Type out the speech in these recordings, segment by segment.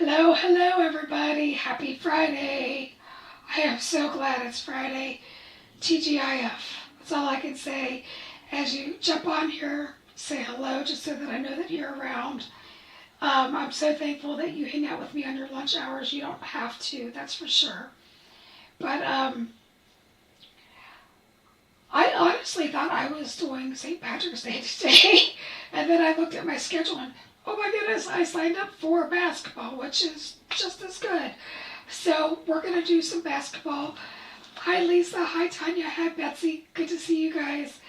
Hello, hello everybody. Happy Friday. I am so glad it's Friday. TGIF. That's all I can say. As you jump on here, say hello just so that I know that you're around. I'm so thankful that you hang out with me on your lunch hours. You don't have to, that's for sure. But I honestly thought I was doing St. Patrick's Day today. And then I looked at my schedule and oh my goodness, I signed up for basketball, which is just as good. So we're going to do some basketball. Hi Lisa, hi Tanya, hi Betsy. Good to see you guys.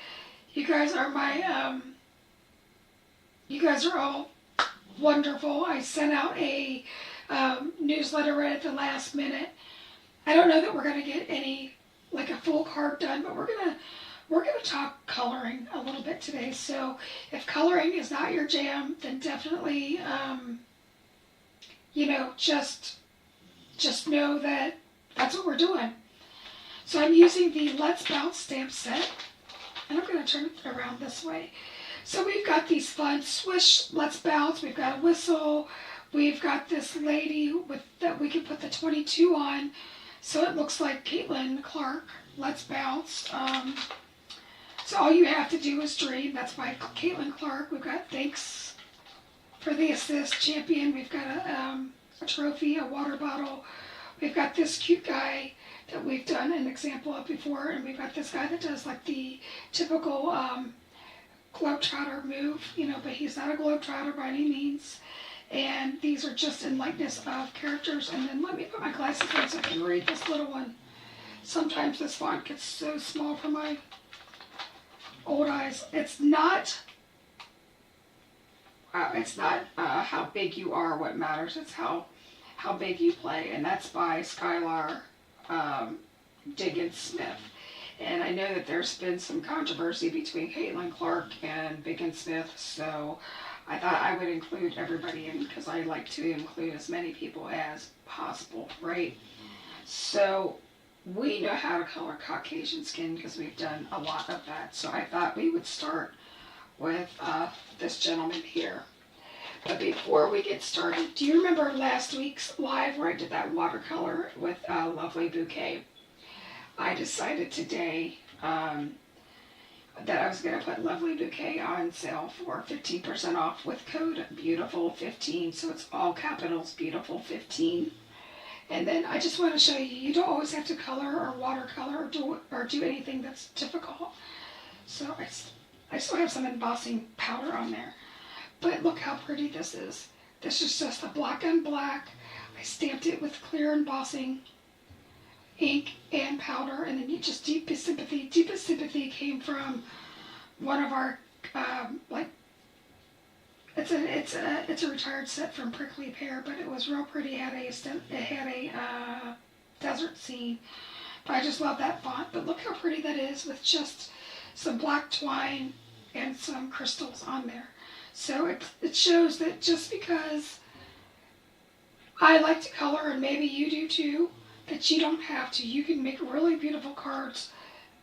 You guys are you guys are all wonderful. I sent out a newsletter right at the last minute. I don't know that we're going to get like a full card done, but we're gonna talk coloring a little bit today. So if coloring is not your jam, then definitely, just know that that's what we're doing. So I'm using the Let's Bounce stamp set, and I'm going to turn it around this way. So we've got these fun swish Let's Bounce. We've got a whistle. We've got this lady that we can put the 22 on, so it looks like Caitlin Clark. Let's Bounce. So all you have to do is dream. That's by Caitlin Clark. We've got Thanks for the Assist Champion. We've got a trophy, a water bottle. We've got this cute guy that we've done an example of before, and we've got this guy that does like the typical globetrotter move, but he's not a globetrotter by any means. And these are just in likeness of characters. And then let me put my glasses on so I can read this little one. Sometimes this font gets so small for my old eyes. It's not how big you are what matters. It's how big you play. And that's by Skylar Diggins Smith. And I know that there's been some controversy between Caitlin Clark and Diggins Smith, so I thought I would include everybody in because I like to include as many people as possible, right? So we know how to color Caucasian skin because we've done a lot of that. So I thought we would start with this gentleman here. But before we get started, do you remember last week's live where I did that watercolor with a lovely bouquet? I decided today that I was going to put Lovely Bouquet on sale for 15% off with code BEAUTIFUL15. So it's all capitals, BEAUTIFUL15. And then I just want to show you, you don't always have to color or watercolor or do anything that's difficult. So I still have some embossing powder on there. But look how pretty this is. This is just a black on black. I stamped it with clear embossing ink and powder, and then you just Deepest Sympathy. Deepest Sympathy came from one of our it's a retired set from Prickly Pear, but it was real pretty. It had a desert scene. But I just love that font. But look how pretty that is with just some black twine and some crystals on there. So it shows that just because I like to color, and maybe you do too, that you don't have to. You can make really beautiful cards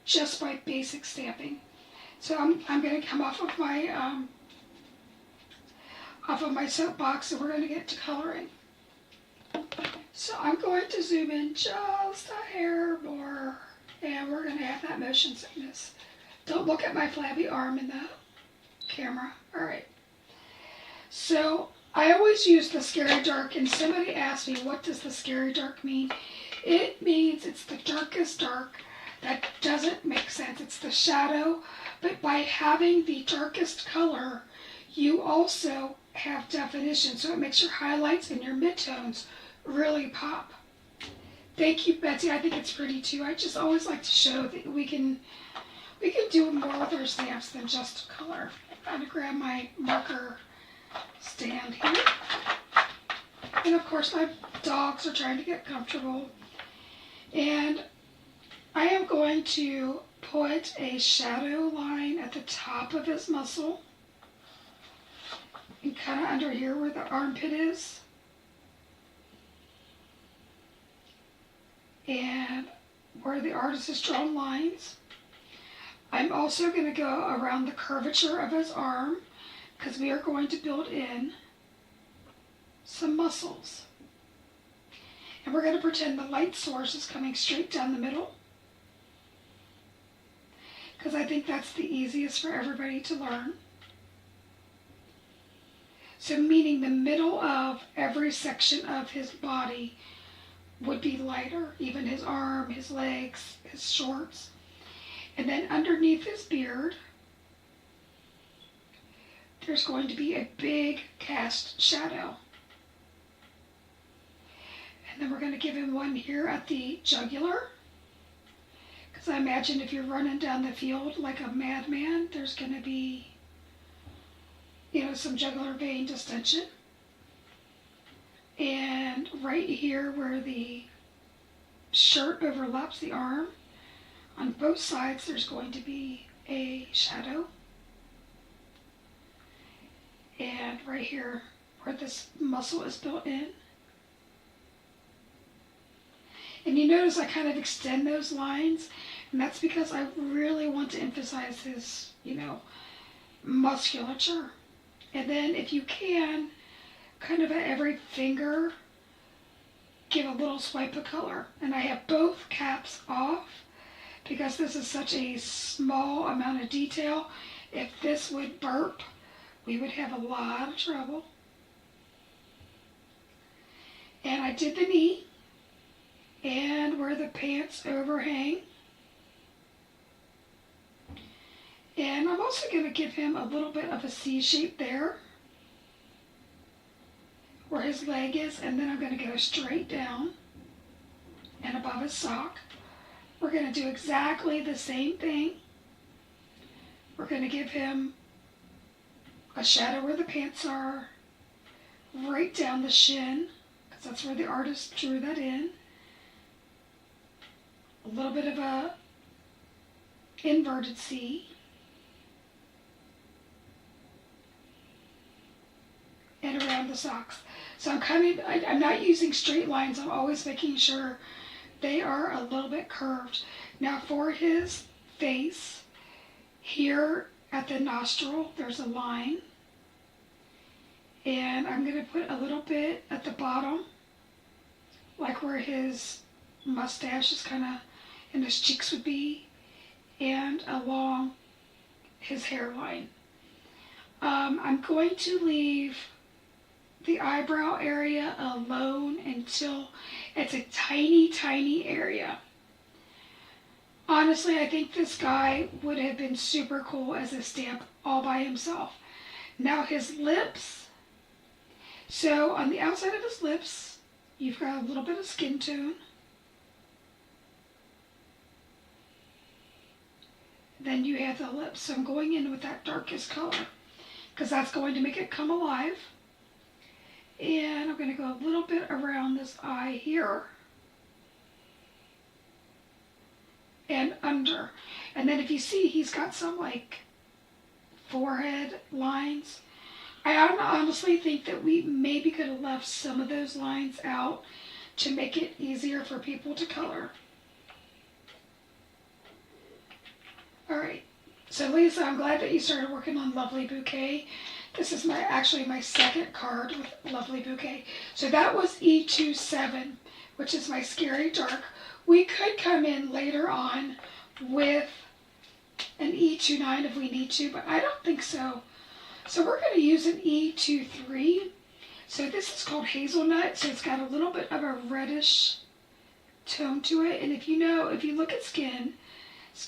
just by basic stamping. So I'm going to come off of my soapbox, and we're going to get to coloring. So I'm going to zoom in just a hair more, and we're going to have that motion sickness. Don't look at my flabby arm in the camera. All right. So I always use the Scary Dark, and somebody asked me, what does the Scary Dark mean? It means it's the darkest dark. That doesn't make sense. It's the shadow. But by having the darkest color, you also have definition. So it makes your highlights and your midtones really pop. Thank you, Betsy. I think it's pretty too. I just always like to show that we can do more with our stamps than just color. I'm going to grab my marker stand here. And of course my dogs are trying to get comfortable. And I am going to put a shadow line at the top of his muscle and kind of under here where the armpit is. And where the artist has drawn lines. I'm also going to go around the curvature of his arm because we are going to build in some muscles. And we're going to pretend the light source is coming straight down the middle, because I think that's the easiest for everybody to learn. So meaning the middle of every section of his body would be lighter, even his arm, his legs, his shorts. And then underneath his beard, there's going to be a big cast shadow. And then we're going to give him one here at the jugular. Because I imagine if you're running down the field like a madman, there's going to be, some jugular vein distension. And right here where the shirt overlaps the arm, on both sides there's going to be a shadow. And right here where this muscle is built in. And you notice I kind of extend those lines, and that's because I really want to emphasize his, musculature. And then if you can, kind of at every finger, give a little swipe of color. And I have both caps off because this is such a small amount of detail. If this would burp, we would have a lot of trouble. And I did the knee and where the pants overhang. And I'm also going to give him a little bit of a C shape there where his leg is, and then I'm going to go straight down and above his sock. We're going to do exactly the same thing. We're going to give him a shadow where the pants are, right down the shin, because that's where the artist drew that in. A little bit of a inverted C. And around the socks. So I'm not using straight lines. I'm always making sure they are a little bit curved. Now for his face, here at the nostril, there's a line. And I'm going to put a little bit at the bottom, like where his mustache is kind of, and his cheeks would be, and along his hairline. I'm going to leave the eyebrow area alone until it's a tiny, tiny area. Honestly, I think this guy would have been super cool as a stamp all by himself. Now his lips. So on the outside of his lips, you've got a little bit of skin tone. Then you have the lips. So I'm going in with that darkest color because that's going to make it come alive. And I'm going to go a little bit around this eye here. And under. And then if you see, he's got some forehead lines. I honestly think that we maybe could have left some of those lines out to make it easier for people to color. Alright, so Lisa, I'm glad that you started working on Lovely Bouquet. This is actually my second card with Lovely Bouquet. So that was E27, which is my Scary Dark. We could come in later on with an E29 if we need to, but I don't think so. So we're going to use an E23. So this is called Hazelnut, so it's got a little bit of a reddish tone to it. And if you look at skin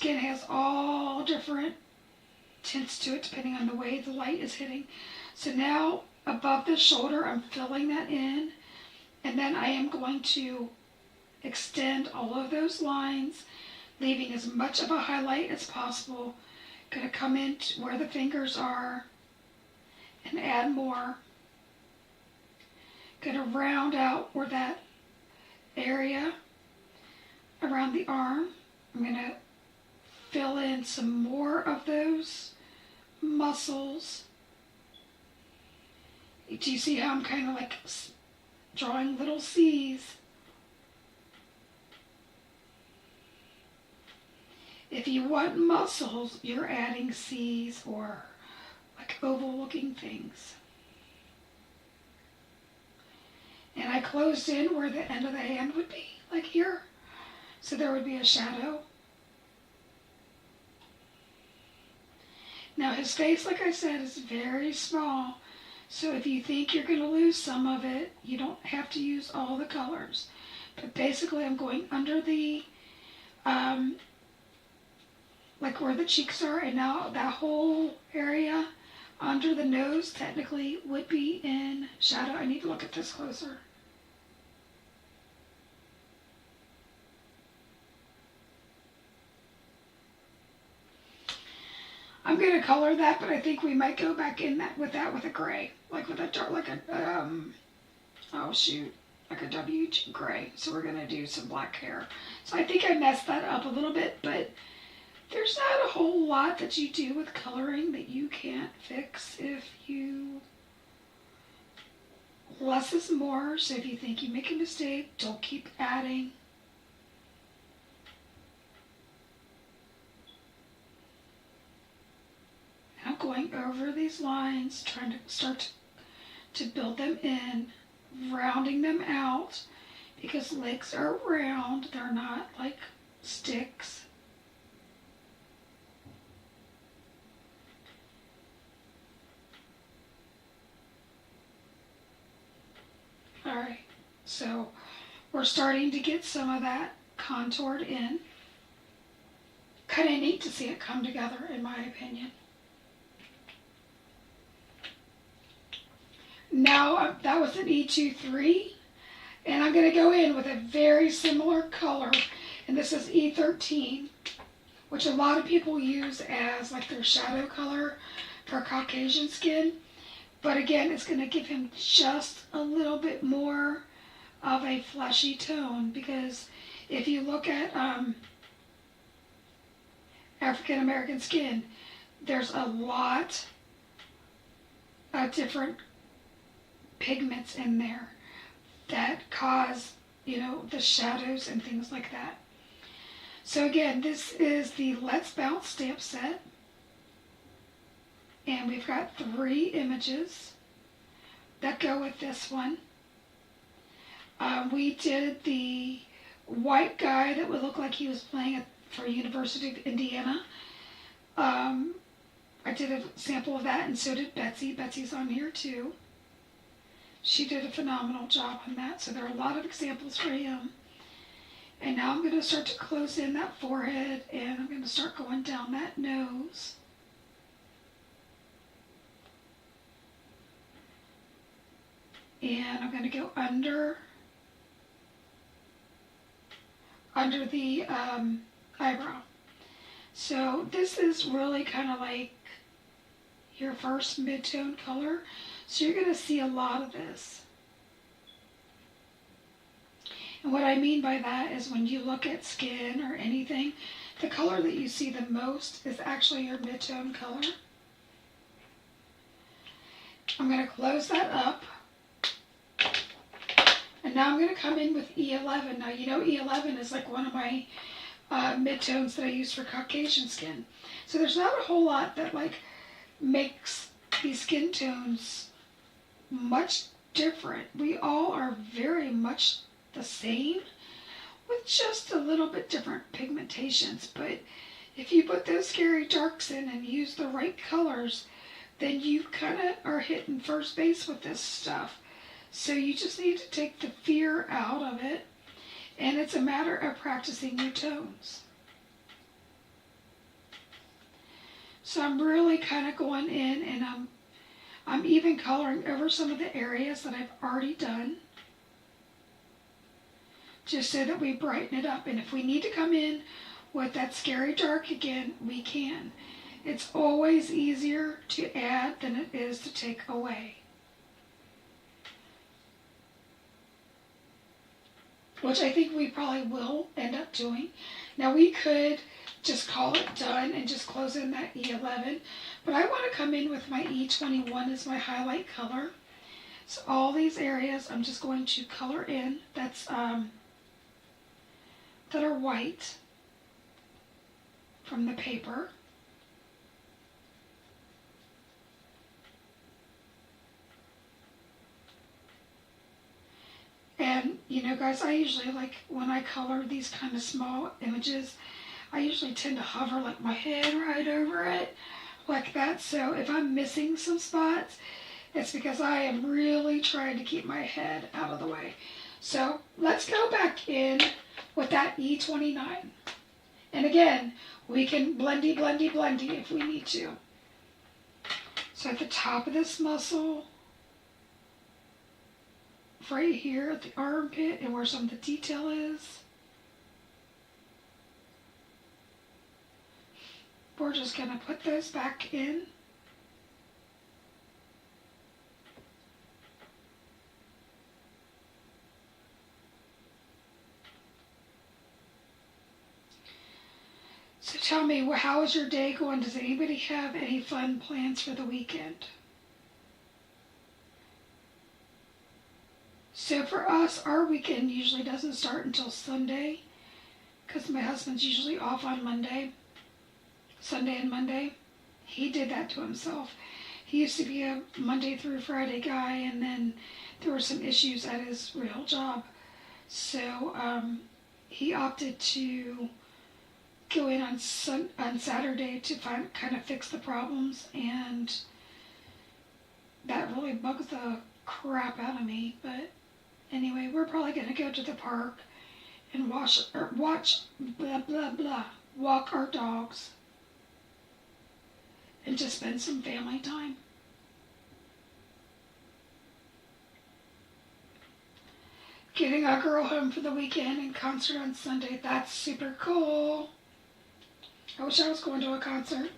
has all different tints to it depending on the way the light is hitting. So now above the shoulder, I'm filling that in, and then I am going to extend all of those lines, leaving as much of a highlight as possible. Going to come in where the fingers are and add more. Going to round out where that area around the arm. I'm going to fill in some more of those muscles. Do you see how I'm kind of drawing little C's? If you want muscles, you're adding C's or oval looking things. And I closed in where the end of the hand would be, like here. So there would be a shadow. Now his face, like I said, is very small. So if you think you're going to lose some of it, you don't have to use all the colors. But basically I'm going under the, like where the cheeks are, and now that whole area under the nose technically would be in shadow. I need to look at this closer. I'm going to color that, but I think we might go back in that with a gray, like with a dark, like a, oh shoot, like a W gray. So we're going to do some black hair. So I think I messed that up a little bit, but there's not a whole lot that you do with coloring that you can't fix if you, less is more. So if you think you make a mistake, don't keep adding. I'm going over these lines, trying to start to build them in, rounding them out, because legs are round, they're not like sticks. Alright, so we're starting to get some of that contoured in. Kind of neat to see it come together, in my opinion. Now that was an E23, and I'm going to go in with a very similar color, and this is E13, which a lot of people use as like their shadow color for Caucasian skin. But again, it's going to give him just a little bit more of a fleshy tone, because if you look at African American skin, there's a lot of different pigments in there that cause, you know, the shadows and things like that. So again, this is the Let's Bounce stamp set, and we've got 3 images that go with this one. We did the white guy that would look like he was playing for University of Indiana. I did a sample of that, and so did Betsy. Betsy's on here too. She did a phenomenal job on that, so there are a lot of examples for him. And now I'm going to start to close in that forehead, and I'm going to start going down that nose. And I'm going to go under the eyebrow. So this is really kind of like your first mid-tone color. So you're going to see a lot of this. And what I mean by that is when you look at skin or anything, the color that you see the most is actually your mid-tone color. I'm going to close that up. And now I'm going to come in with E11. Now you know E11 is like one of my mid-tones that I use for Caucasian skin. So there's not a whole lot that like makes these skin tones much different. We all are very much the same with just a little bit different pigmentations. But if you put those scary darks in and use the right colors, then you kind of are hitting first base with this stuff. So you just need to take the fear out of it, and it's a matter of practicing your tones. So I'm really kind of going in, and I'm even coloring over some of the areas that I've already done, just so that we brighten it up. And if we need to come in with that scary dark again, we can. It's always easier to add than it is to take away. Which I think we probably will end up doing. Now we could just call it done and just close in that E11, but I want to come in with my E21 as my highlight color. So all these areas I'm just going to color in that are white from the paper. You know, guys, I usually like when I color these kind of small images, I usually tend to hover like my head right over it like that. So if I'm missing some spots, it's because I am really trying to keep my head out of the way. So let's go back in with that E29. And again, we can blendy, blendy, blendy if we need to. So at the top of this muscle, right here at the armpit and where some of the detail is, we're just going to put those back in. So tell me, how is your day going? Does anybody have any fun plans for the weekend? So for us, our weekend usually doesn't start until Sunday, because my husband's usually off on Sunday and Monday. He did that to himself. He used to be a Monday through Friday guy, and then there were some issues at his real job. So he opted to go in on Saturday to kind of fix the problems, and that really bugs the crap out of me. But anyway, we're probably going to go to the park and watch blah blah blah, walk our dogs, and just spend some family time. Getting our girl home for the weekend and concert on Sunday, that's super cool. I wish I was going to a concert.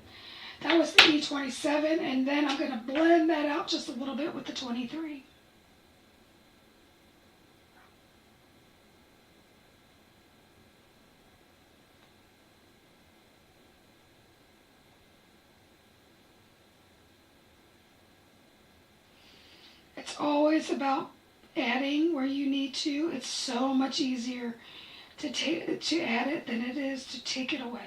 That was the E27, and then I'm going to blend that out just a little bit with the 23. It's always about adding where you need to. It's so much easier to add it than it is to take it away.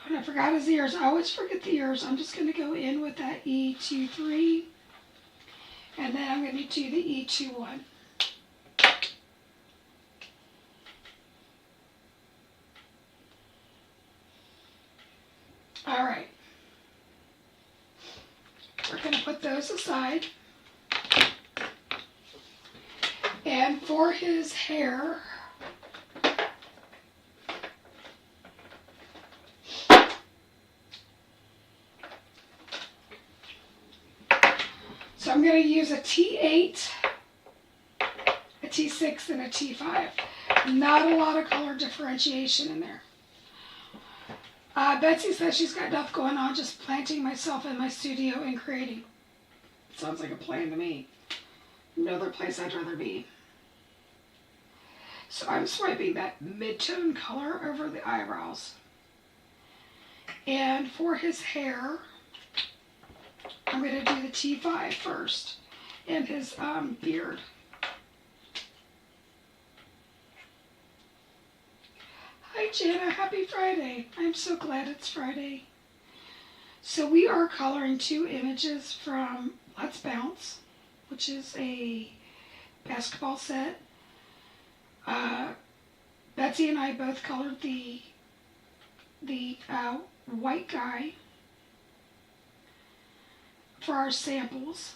I forgot his ears. I always forget the ears. I'm just going to go in with that E23, and then I'm going to do the E21. All right. We're going to put those aside. And for his hair, so I'm going to use a T8, a T6, and a T5. Not a lot of color differentiation in there. Betsy says she's got enough going on just planting myself in my studio and creating. Sounds like a plan to me. No other place I'd rather be. So I'm swiping that mid-tone color over the eyebrows. And for his hair, I'm going to do the T5 first, and his beard. Hi Jana, happy Friday. I'm so glad it's Friday. So we are coloring two images from Let's Bounce, which is a basketball set. Betsy and I both colored the white guy for our samples,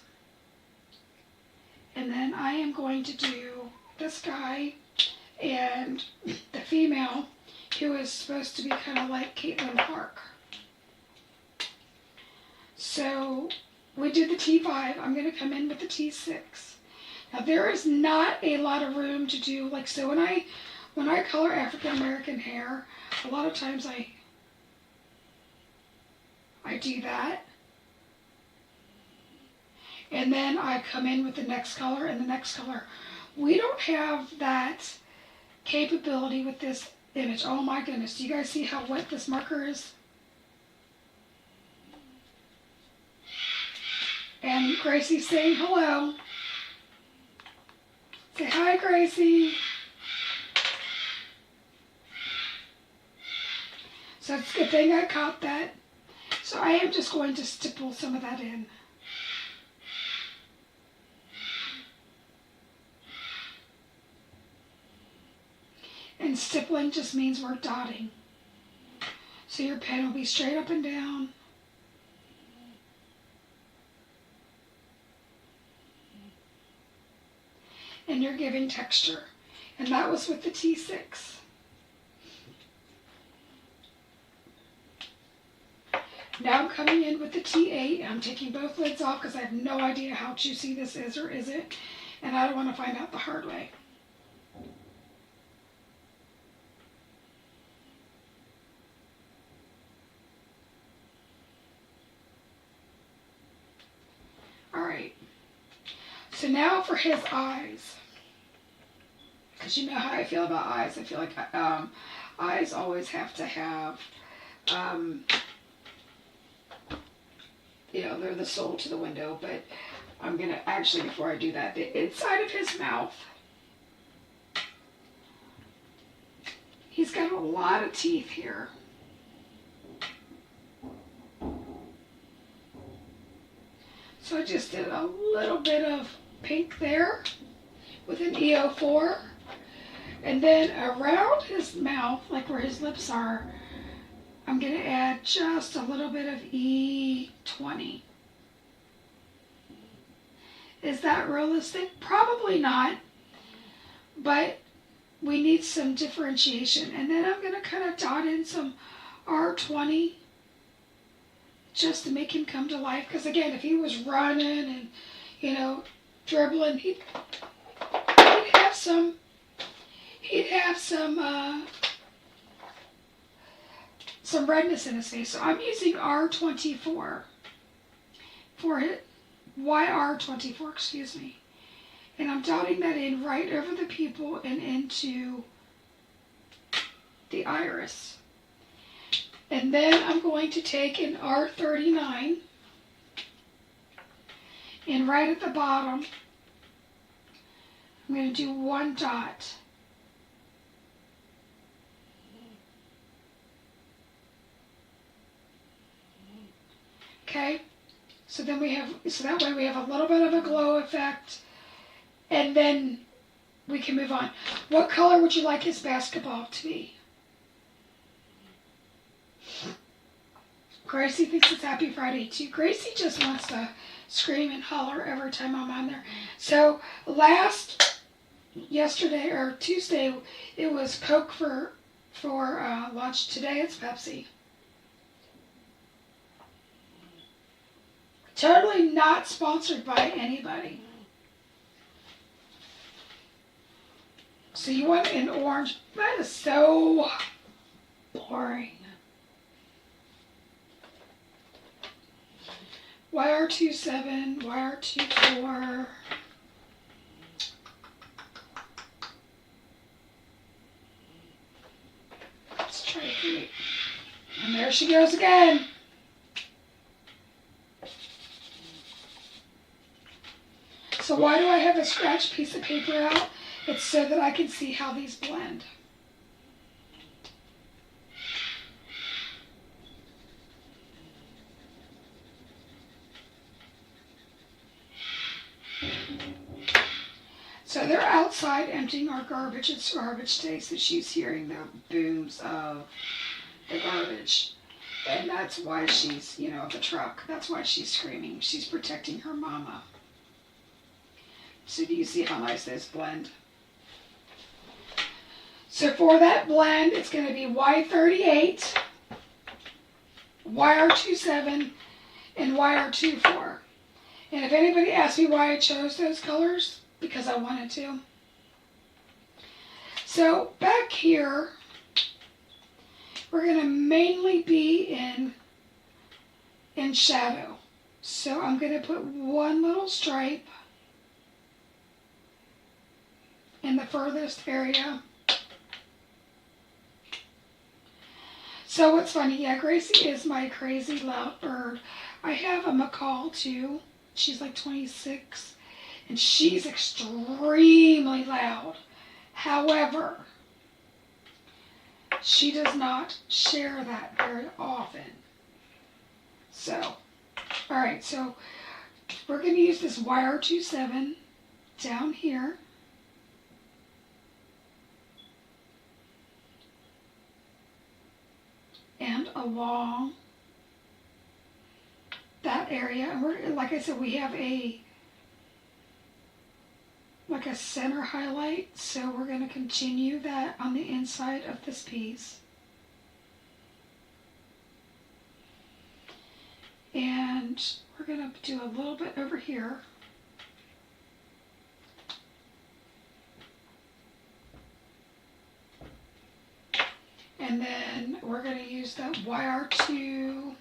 and then I am going to do this guy and the female, who is supposed to be kind of like Caitlin Clark. So we did the T5. I'm going to come in with the T6. Now there is not a lot of room to do, like, so when I color African American hair, a lot of times I do that. And then I come in with the next color and the next color. We don't have that capability with this image. Oh my goodness, do you guys see how wet this marker is? And Gracie's saying hello. Say hi, Gracie. So it's a good thing I caught that. So I am just going to stipple some of that in. And stippling just means we're dotting. So your pen will be straight up and down. And you're giving texture. And that was with the T6. Now I'm coming in with the T8. I'm taking both lids off because I have no idea how juicy this is or isn't. And I don't want to find out the hard way. Alright. So now for his eyes. Because you know how I feel about eyes. I feel like eyes always have to have, you know, they're the soul to the window. But I'm going to actually, before I do that, the inside of his mouth. He's got a lot of teeth here. So I just did a little bit of pink there with an EO4. And then around his mouth, like where his lips are, I'm going to add just a little bit of E20. Is that realistic? Probably not. But we need some differentiation. And then I'm going to kind of dot in some R20 just to make him come to life. Because again, if he was running and, you know, dribbling, he'd have some redness in his face. So I'm using R24 for it, YR24, excuse me. And I'm dotting that in right over the pupil and into the iris. And then I'm going to take an R39 and right at the bottom, I'm going to do one dot. Okay, so then that way we have a little bit of a glow effect, and then we can move on. What color would you like his basketball to be? Gracie thinks it's Happy Friday too. Gracie just wants to scream and holler every time I'm on there. So yesterday or Tuesday, it was Coke for lunch. Today it's Pepsi. Totally not sponsored by anybody. So you want an orange? That is so boring. YR27, YR24. Let's try to create. And there she goes again. So why do I have a scratched piece of paper out? It's so that I can see how these blend. So they're outside emptying our garbage. It's garbage day, so she's hearing the booms of the garbage. And that's why she's, you know, the truck. That's why she's screaming. She's protecting her mama. So do you see how nice those blend? So for that blend, it's going to be Y38, YR27, and YR24. And if anybody asks me why I chose those colors, because I wanted to. So back here, we're going to mainly be in shadow. So I'm going to put one little stripe in the furthest area. So what's funny, yeah, Gracie is my crazy loud bird. I have a macaw too, she's like 26, and she's extremely loud. However, she does not share that very often. So, alright, so we're going to use this YR27 down here. And along that area. And we're, like I said, we have like a center highlight, so we're going to continue that on the inside of this piece. And we're going to do a little bit over here. And then we're going to use that YR24.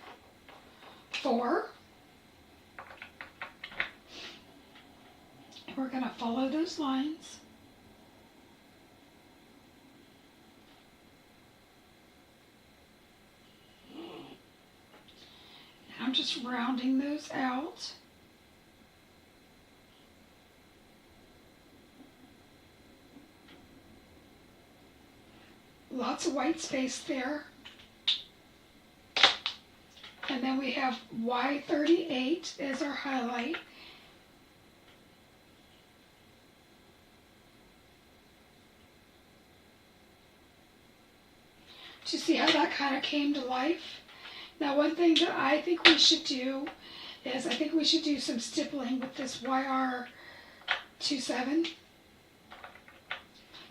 And we're going to follow those lines. And I'm just rounding those out. Lots of white space there. And then we have Y38 as our highlight. To see how that kind of came to life. Now, one thing that I think we should do is I think we should do some stippling with this YR27.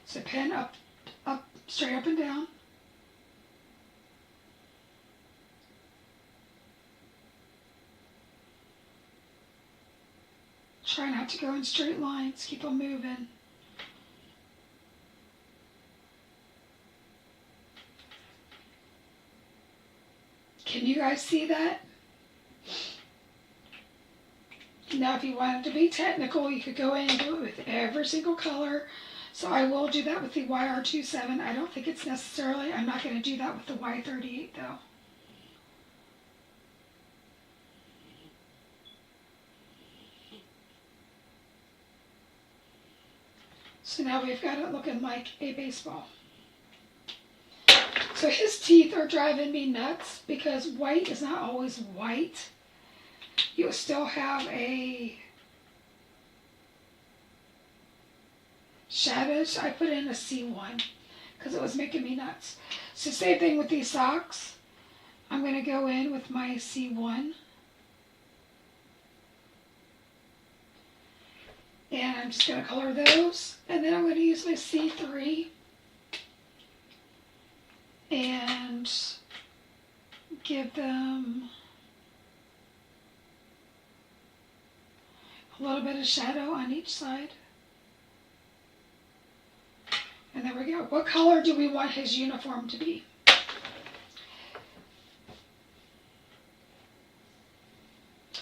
So pen up, straight up and down. Try not to go in straight lines, keep them moving. Can you guys see that? Now if you wanted to be technical, you could go in and do it with every single color. So I will do that with the YR27. I don't think it's necessarily, I'm not going to do that with the Y38 though. So now we've got it looking like a baseball. So his teeth are driving me nuts because white is not always white. You still have a shadows. I put in a C1 because it was making me nuts. So same thing with these socks. I'm going to go in with my C1. And I'm just going to color those. And then I'm going to use my C3. And give them a little bit of shadow on each side. And there we go. What color do we want his uniform to be?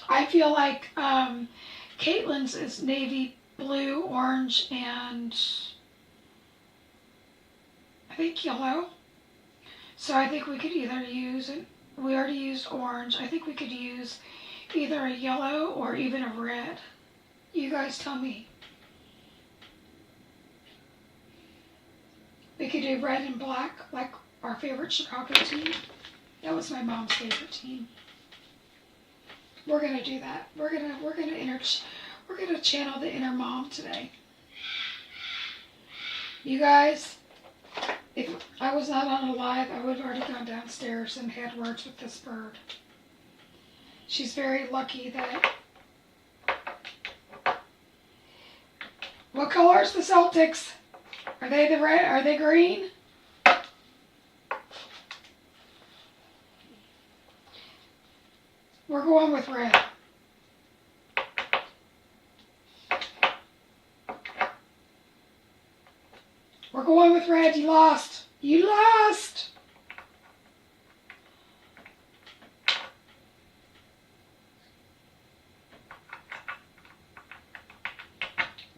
I feel like Caitlin's is navy blue, orange, and I think yellow. So I think we could either use, we already used orange, I think we could use either a yellow or even a red. You guys tell me. We could do red and black, like our favorite Chicago team. That was my mom's favorite team. We're gonna do that. We're gonna channel the inner mom today. You guys, if I was not on a live, I would have already gone downstairs and had words with this bird. She's very lucky that... What color is the Celtics? Are they the red? Are they green? We're going with red. We're going with red. You lost. You lost.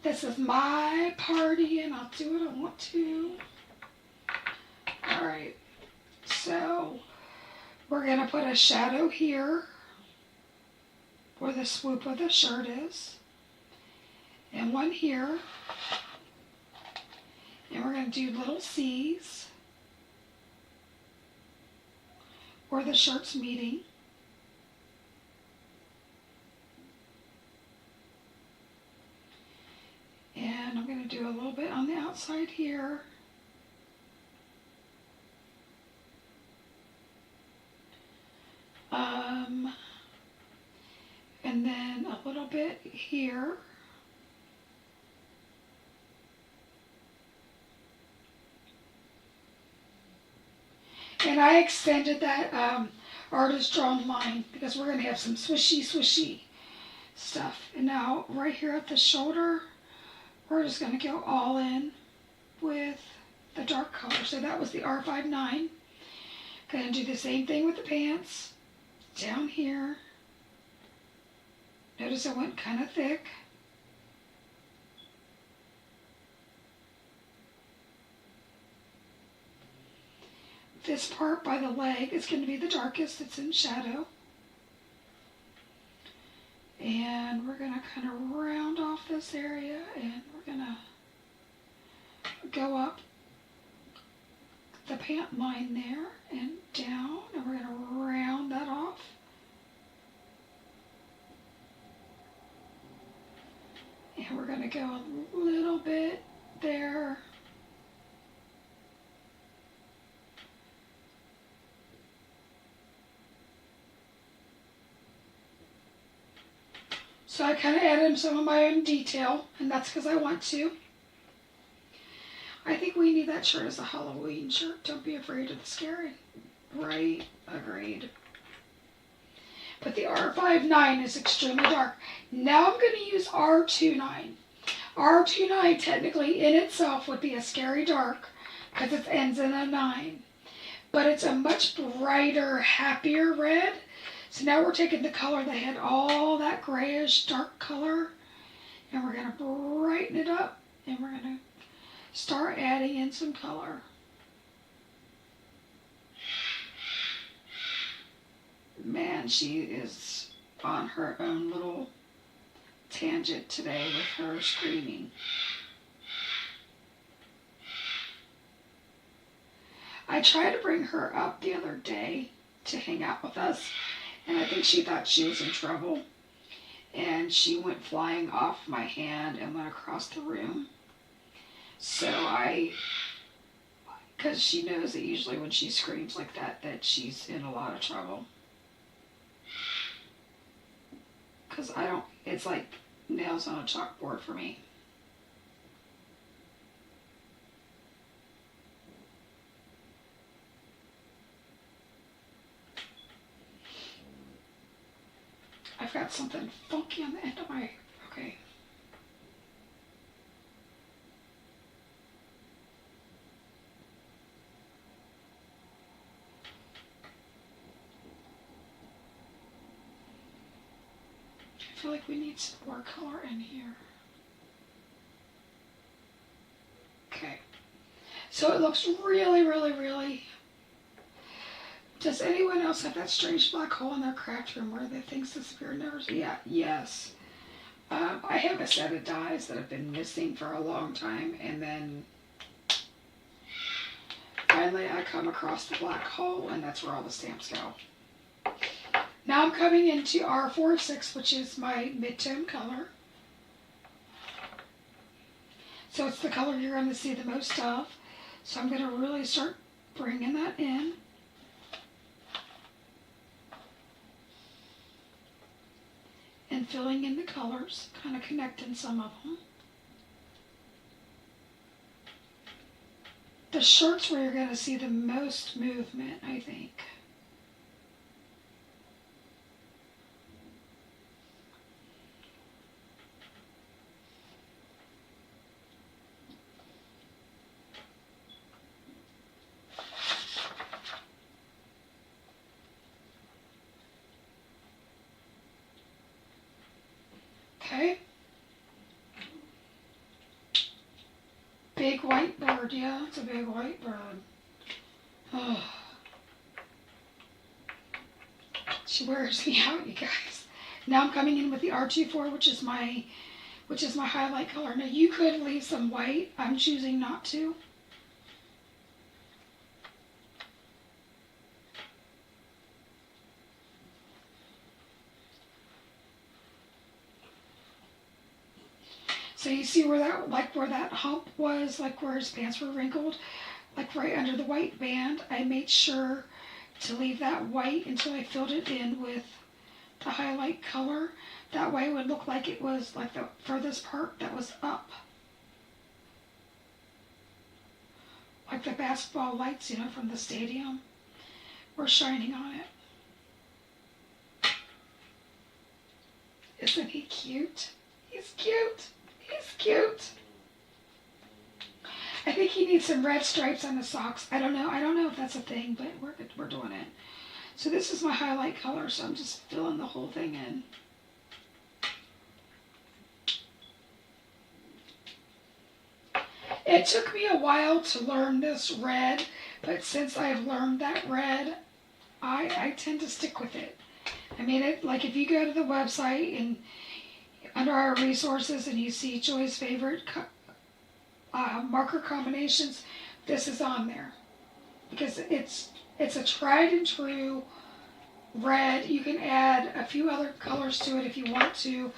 This is my party and I'll do what I want to. Alright. So we're going to put a shadow here. where the swoop of the shirt is, and one here, and we're going to do little C's where the shirt's meeting. And I'm going to do a little bit on the outside here. And then a little bit here. And I extended that artist drawn line because we're going to have some swishy stuff. And now right here at the shoulder, we're just going to go all in with the dark color. So that was the R59. Going to do the same thing with the pants. Down here. Notice I went kind of thick. This part by the leg is going to be the darkest. It's in shadow. And we're going to kind of round off this area, and we're going to go up the pant line there and down, and we're going to round that off. And we're going to go a little bit there. So I kind of added some of my own detail, and that's because I want to. I think we need that shirt as a Halloween shirt. Don't be afraid of the scary. Right, agreed. But the R59 is extremely dark. Now I'm going to use R29. R29 technically in itself would be a scary dark because it ends in a 9. But it's a much brighter, happier red. So now we're taking the color that had all that grayish dark color, and we're going to brighten it up, and we're going to start adding in some color. Man, she is on her own little tangent today with her screaming. I tried to bring her up the other day to hang out with us, and I think she thought she was in trouble, and she went flying off my hand and went across the room. So because she knows that usually when she screams like that she's in a lot of trouble. Because it's like nails on a chalkboard for me. I've got something funky on the end of my, okay. I feel like we need some more color in here. Okay. So it looks really. Does anyone else have that strange black hole in their craft room where the things disappear and never see? Yeah, yes. I have a set of dies that have been missing for a long time, and then finally I come across the black hole, and that's where all the stamps go. Now I'm coming into R46, which is my mid-tone color. So it's the color you're going to see the most of. So I'm going to really start bringing that in. And filling in the colors, kind of connecting some of them. The shirt's where you're going to see the most movement, I think. Okay. Big white bird, yeah, it's a big white bird. Oh. She wears me out, you guys. Now I'm coming in with the R24, which is my highlight color. Now you could leave some white. I'm choosing not to. So you see where that hump was, like where his pants were wrinkled, like right under the white band. I made sure to leave that white until I filled it in with the highlight color. That way it would look like it was like the furthest part that was up. Like the basketball lights, from the stadium were shining on it. Isn't he cute? He's cute. He's cute. I think he needs some red stripes on his socks. I don't know if that's a thing, but we're doing it. So this is my highlight color, so I'm just filling the whole thing in. It took me a while to learn this red, but since I've learned that red, I tend to stick with it. I mean, like if you go to the website and under our resources and you see Joy's favorite marker combinations, this is on there because it's a tried and true red. You can add a few other colors to it if you want to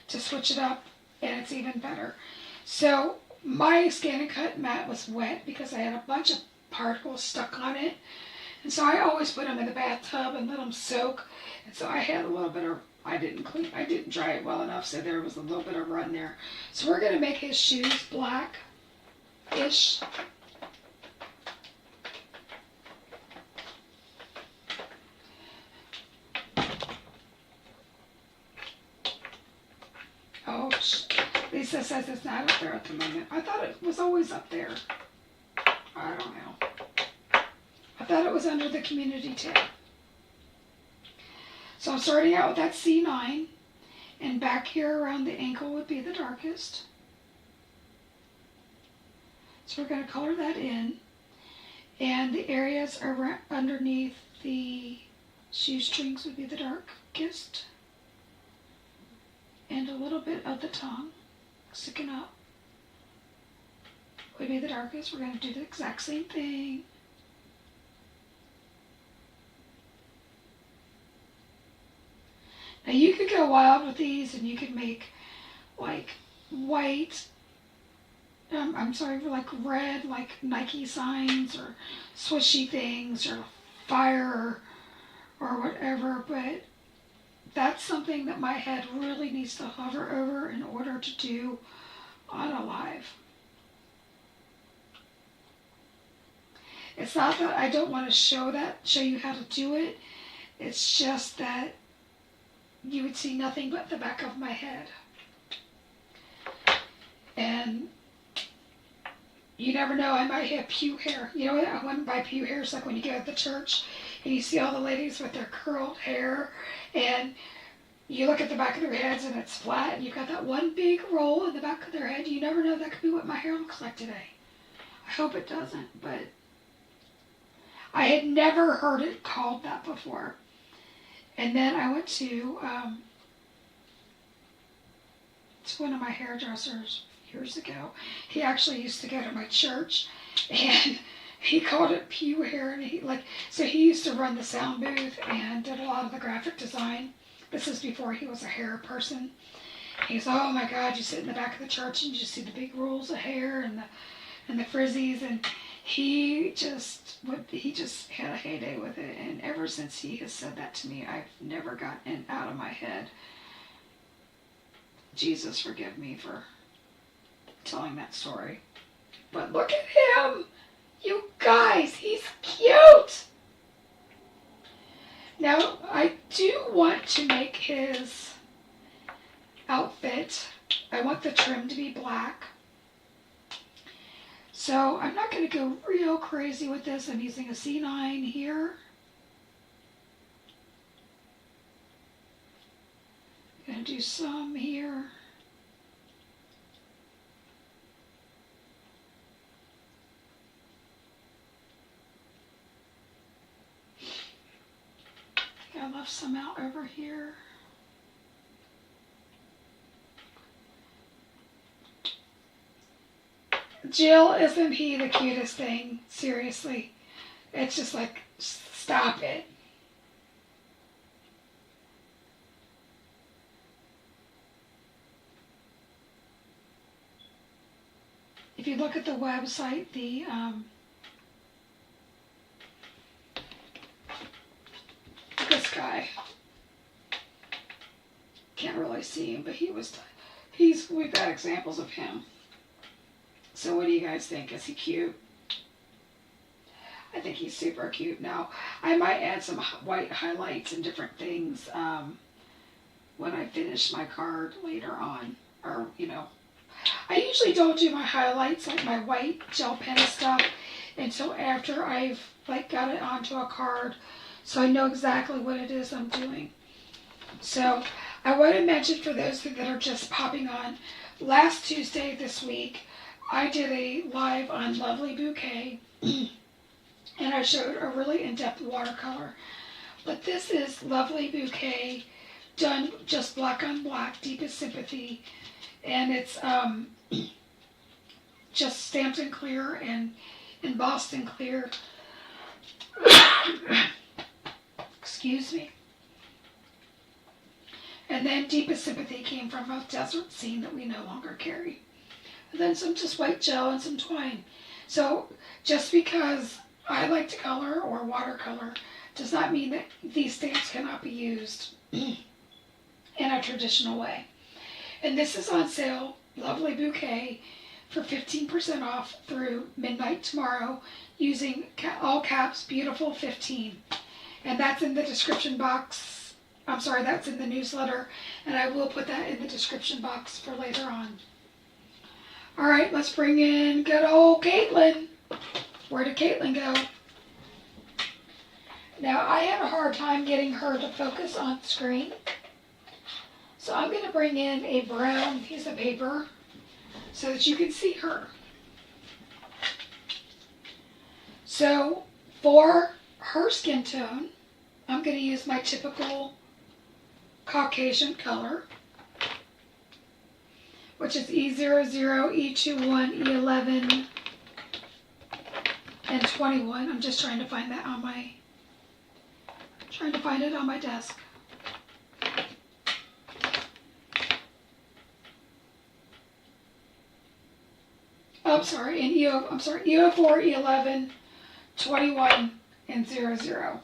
switch it up, and it's even better. So my Scan and Cut mat was wet because I had a bunch of particles stuck on it, and so I always put them in the bathtub and let them soak. And so I had a little bit of, I didn't dry it well enough, so there was a little bit of run there. So we're going to make his shoes black-ish. Oh, Lisa says it's not up there at the moment. I thought it was always up there. I don't know. I thought it was under the community tab. So I'm starting out with that C9, and back here around the ankle would be the darkest. So we're going to color that in, and the areas underneath the shoestrings would be the darkest, and a little bit of the tongue sticking up would be the darkest. We're going to do the exact same thing. Now you could go wild with these and you could make like white, like red, like Nike signs or swishy things or fire or whatever, but that's something that my head really needs to hover over in order to do on a live. It's not that I don't want to show you how to do it. It's just that you would see nothing but the back of my head. And you never know, I might have pew hair. You know what I went by pew hair? It's like when you go to the church and you see all the ladies with their curled hair and you look at the back of their heads and it's flat and you've got that one big roll in the back of their head. You never know, that could be what my hair looks like today. I hope it doesn't, but I had never heard it called that before. And then I went to one of my hairdressers years ago. He actually used to go to my church, and he called it pew hair. And so he used to run the sound booth and did a lot of the graphic design. This is before he was a hair person. He's, oh my God, you sit in the back of the church and you just see the big rolls of hair and the frizzies, and he just had a heyday with it. And ever since he has said that to me, I've never gotten out of my head. Jesus forgive me for telling that story. But look at him! You guys, he's cute! Now, I do want to make his outfit, I want the trim to be black. So I'm not going to go real crazy with this. I'm using a C9 here. I'm going to do some here. I left some out over here. Jill, isn't he the cutest thing? Seriously. It's just like, stop it. If you look at the website, this guy, can't really see him, but we've got examples of him. So what do you guys think? Is he cute? I think he's super cute. Now, I might add some white highlights and different things when I finish my card later on. Or, I usually don't do my highlights, like my white gel pen stuff, until after I've got it onto a card, so I know exactly what it is I'm doing. So I want to mention, for those that are just popping on, last Tuesday this week, I did a live on Lovely Bouquet, and I showed a really in-depth watercolor. But this is Lovely Bouquet, done just black on black, Deepest Sympathy, and it's just stamped in clear and embossed in clear. Excuse me. And then Deepest Sympathy came from a desert scene that we no longer carry. And then some just white gel and some twine. So just because I like to color or watercolor does not mean that these stamps cannot be used in a traditional way. And this is on sale, Lovely Bouquet, for 15% off through midnight tomorrow, using all caps, beautiful 15. And that's in the description box. I'm sorry, that's in the newsletter, and I will put that in the description box for later on. All right, let's bring in good old Caitlin. Where did Caitlin go? Now, I had a hard time getting her to focus on screen. So I'm going to bring in a brown piece of paper so that you can see her. So for her skin tone, I'm going to use my typical Caucasian color, which is E00, E21, E11, and 21. I'm just trying to find that on it on my desk. E04, E11, 21, and 00.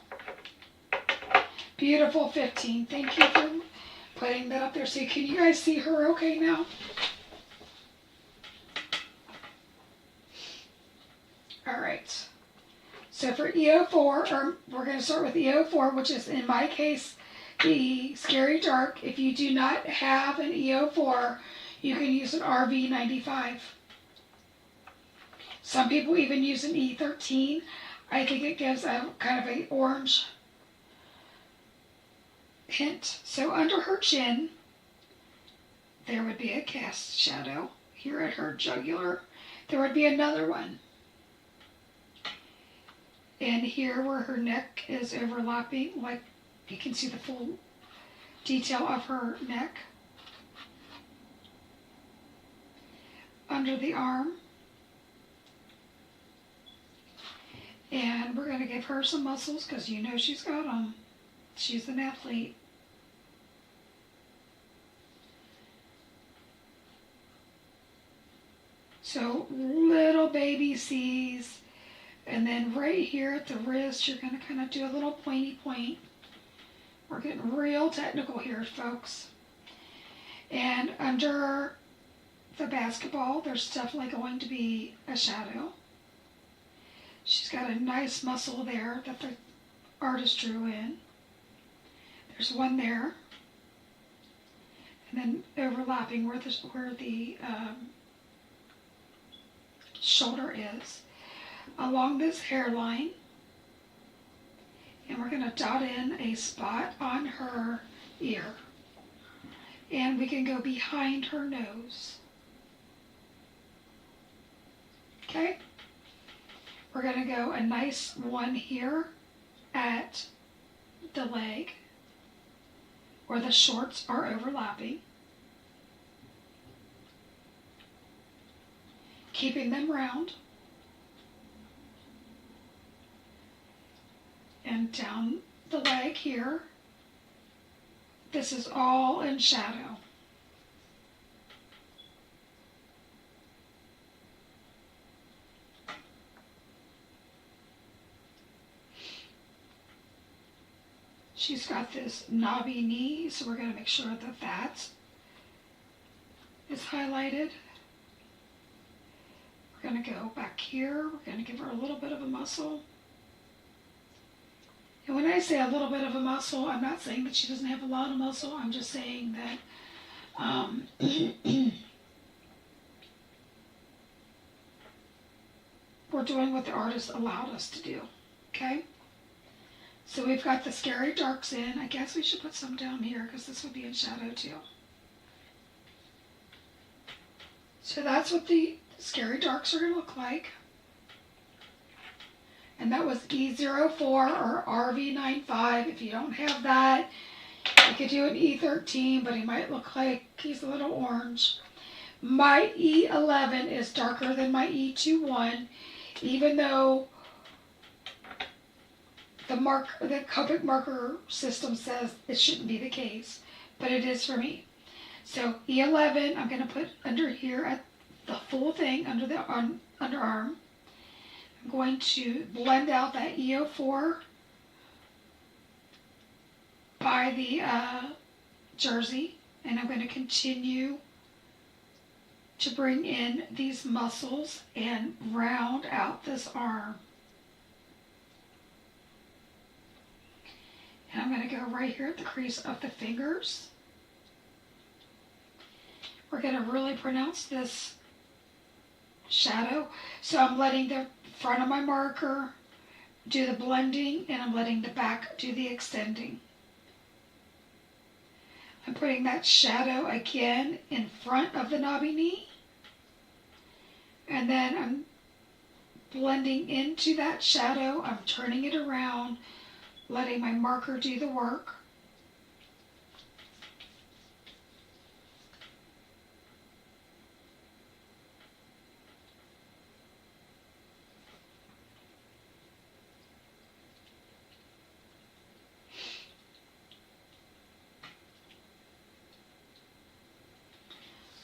Beautiful 15. Thank you for putting that up there. So can you guys see her okay now? All right. So for E04, we're going to start with E04, which is, in my case, the Scary Dark. If you do not have an E04, you can use an RV95. Some people even use an E13. I think it gives a kind of an orange hint. So under her chin, there would be a cast shadow. Here at her jugular, there would be another one. And here where her neck is overlapping, like you can see the full detail of her neck. Under the arm. And we're going to give her some muscles because you know she's got them. She's an athlete. So little baby C's. And then right here at the wrist, you're going to kind of do a little pointy point. We're getting real technical here, folks. And under the basketball, there's definitely going to be a shadow. She's got a nice muscle there that the artist drew in. There's one there. And then overlapping where the shoulder is. Along this hairline. And we're going to dot in a spot on her ear. And we can go behind her nose. Okay? We're going to go a nice one here at the leg where the shorts are overlapping. keeping them round. And down the leg here. This is all in shadow. She's got this knobby knee, so we're going to make sure that that is highlighted. We're going to go back here. We're going to give her a little bit of a muscle. And when I say a little bit of a muscle, I'm not saying that she doesn't have a lot of muscle. I'm just saying that we're doing what the artist allowed us to do. Okay? So we've got the scary darks in. I guess we should put some down here because this would be in shadow too. So that's what the scary darks are going to look like. And that was E04 or RV95. If you don't have that, you could do an E13, but he might look like he's a little orange. My E11 is darker than my E21, even though the Copic marker system says it shouldn't be the case, but it is for me. So E11, I'm going to put under here at the full thing, under the underarm. I'm going to blend out that E04 by the jersey, and I'm going to continue to bring in these muscles and round out this arm. And I'm going to go right here at the crease of the fingers. We're going to really pronounce this shadow. So I'm letting the front of my marker do the blending, and I'm letting the back do the extending. I'm putting that shadow again in front of the knobby knee, and then I'm blending into that shadow. I'm turning it around, letting my marker do the work.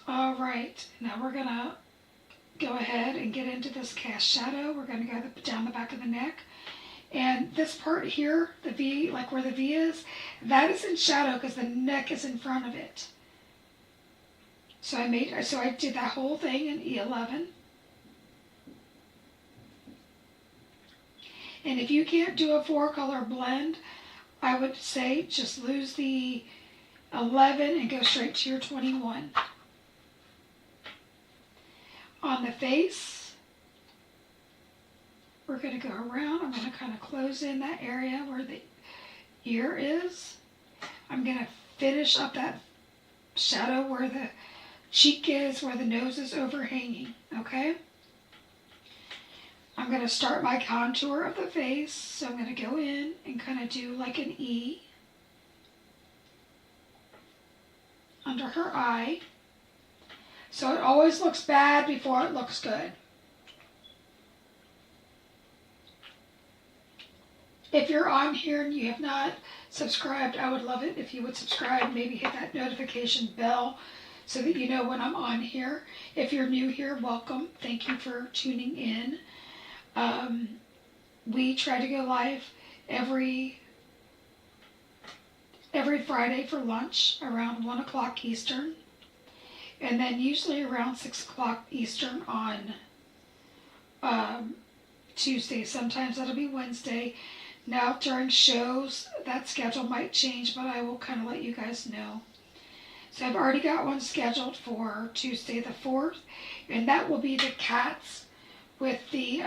All right, now we're going to go ahead and get into this cast shadow. We're going to go down the back of the neck. And this part here, the V, like where the V is, that is in shadow because the neck is in front of it. So I did that whole thing in E11. And if you can't do a 4-color blend, I would say just lose the 11 and go straight to your 21. On the face, we're going to go around. I'm going to kind of close in that area where the ear is. I'm going to finish up that shadow where the cheek is, where the nose is overhanging, okay? I'm going to start my contour of the face. So I'm going to go in and kind of do like an E under her eye. So it always looks bad before it looks good. If you're on here and you have not subscribed, I would love it if you would subscribe. Maybe hit that notification bell so that you know when I'm on here. If you're new here, welcome. Thank you for tuning in. We try to go live every Friday for lunch around 1 o'clock Eastern. And then usually around 6 o'clock Eastern on Tuesday. Sometimes that'll be Wednesday. Now during shows, that schedule might change, but I will kind of let you guys know. So I've already got one scheduled for Tuesday the 4th, and that will be the cats with the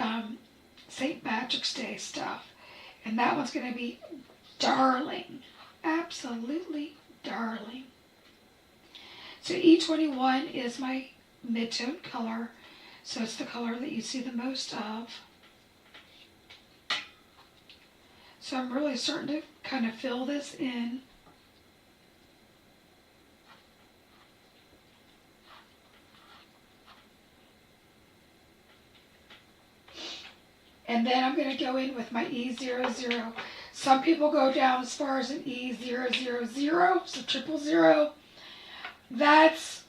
St. Patrick's Day stuff. And that one's going to be darling. Absolutely darling. So E21 is my mid-tone color, so it's the color that you see the most of. So I'm really starting to kind of fill this in. And then I'm going to go in with my E00. Some people go down as far as an E000, so 000. That's,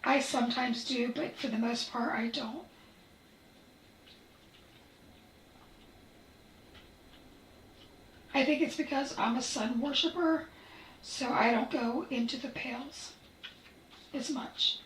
I sometimes do, but for the most part I don't. I think it's because I'm a sun worshiper, so I don't go into the pales as much.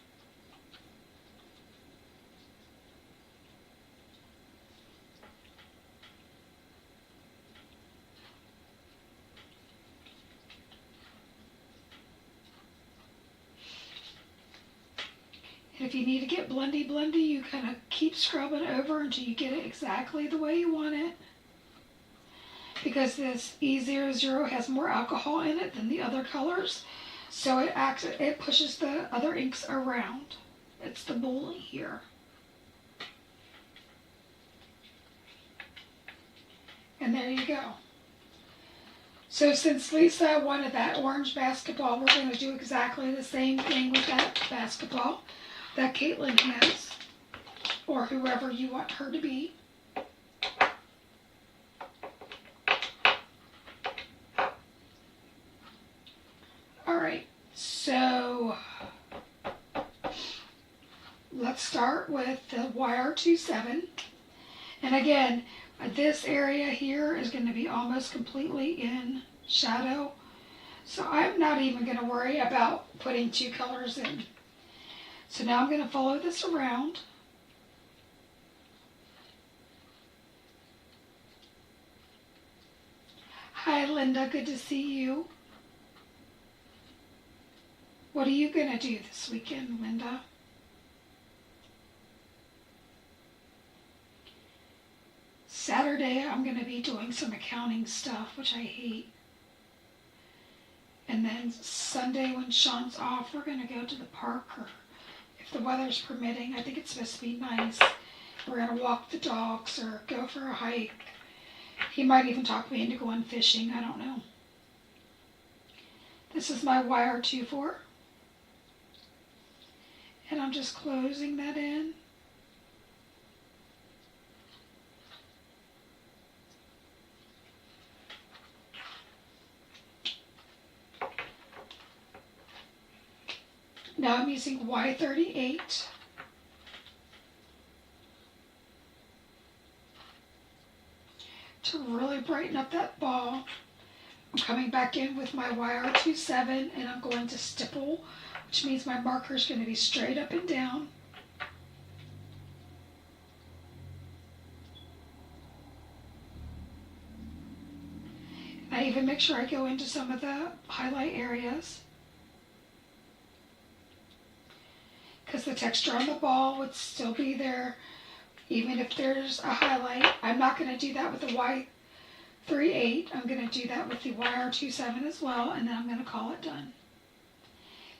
And if you need to get blendy, you kind of keep scrubbing over until you get it exactly the way you want it. Because this E00 has more alcohol in it than the other colors, so it pushes the other inks around. It's the bully here. And there you go. So since Lisa wanted that orange basketball, we're going to do exactly the same thing with that basketball that Caitlin has, or whoever you want her to be. Alright, so let's start with the YR27. And again, this area here is going to be almost completely in shadow, so I'm not even going to worry about putting two colors in. So now I'm going to follow this around. Hi Linda, good to see you. What are you going to do this weekend, Linda? Saturday I'm going to be doing some accounting stuff, which I hate. And then Sunday when Sean's off, we're going to go to the park, or if the weather's permitting. I think it's supposed to be nice. We're going to walk the dogs or go for a hike. He might even talk me into going fishing, I don't know. This is my YR24. And I'm just closing that in. Now I'm using Y38. To really brighten up that ball. I'm coming back in with my YR27 and I'm going to stipple, which means my marker is going to be straight up and down. I even make sure I go into some of the highlight areas, because the texture on the ball would still be there even if there's a highlight. I'm not going to do that with the Y38. I'm going to do that with the YR27 as well, and then I'm going to call it done.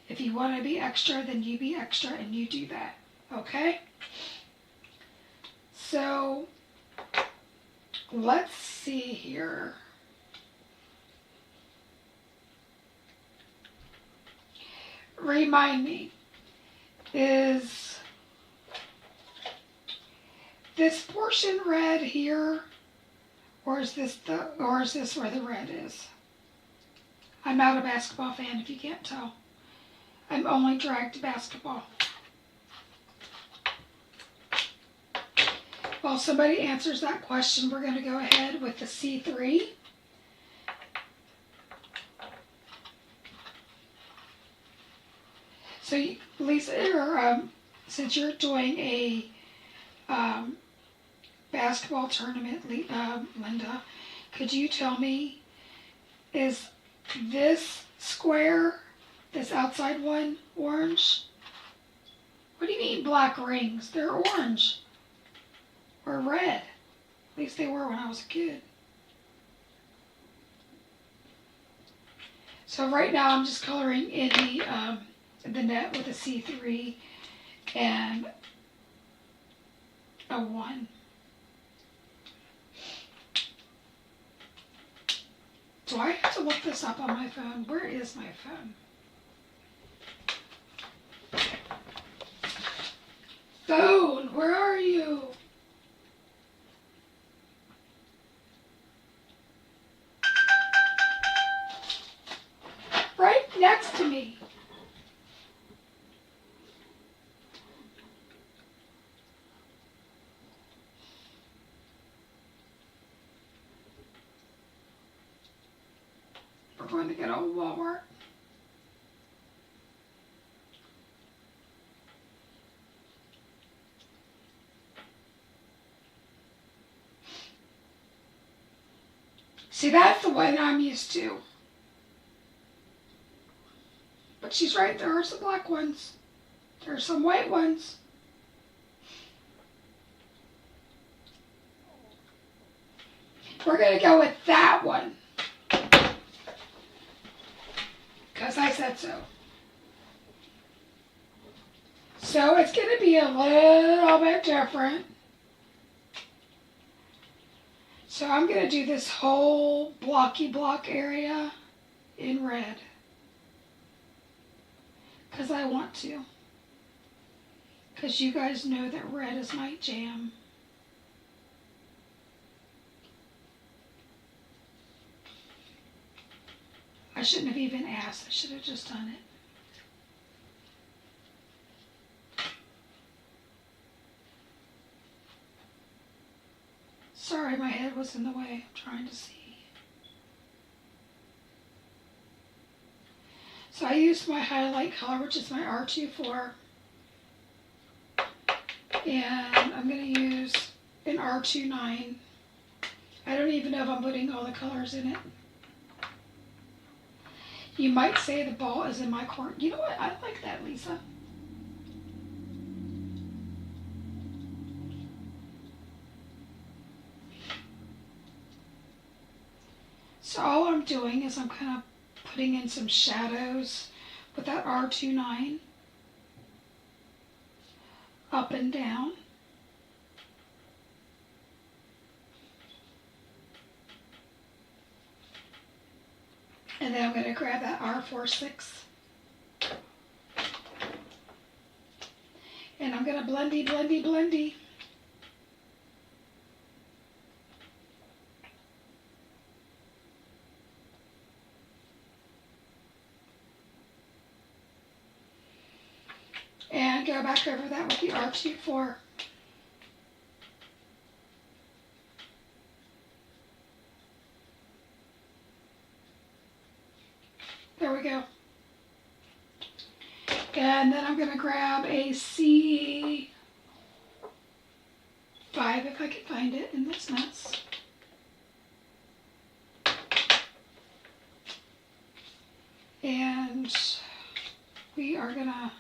If you want to be extra, then you be extra and you do that. Okay? So, let's see here. Remind me, is this portion red here, or is this where the red is? I'm not a basketball fan, if you can't tell. I'm only dragged basketball. While somebody answers that question, we're going to go ahead with the C3. So Lisa, since you're doing a basketball tournament, Linda, could you tell me, is this square, this outside one, orange? What do you mean black rings? They're orange or red. At least they were when I was a kid. So right now I'm just coloring in the net with a C3 and a 1. Do I have to look this up on my phone? Where is my phone? Phone, where are you? next to me. We're going to get old Walmart. See, that's the one I'm used to. But she's right, there are some black ones. There are some white ones. We're going to go with that one. Because I said so. So it's going to be a little bit different. So I'm going to do this whole blocky block area in red. Because I want to. Because you guys know that red is my jam. I shouldn't have even asked. I should have just done it. Sorry, my head was in the way. I'm trying to see. So I used my highlight color, which is my R24. And I'm going to use an R29. I don't even know if I'm putting all the colors in it. You might say the ball is in my court. You know what? I like that, Lisa. So all I'm doing is I'm kind of putting in some shadows with that R29 up and down. And then I'm going to grab that R46. And I'm going to blendy, blendy, blendy. And go back over that with the R24. There we go. And then I'm going to grab a C5 if I can find it in this mess. And we are going to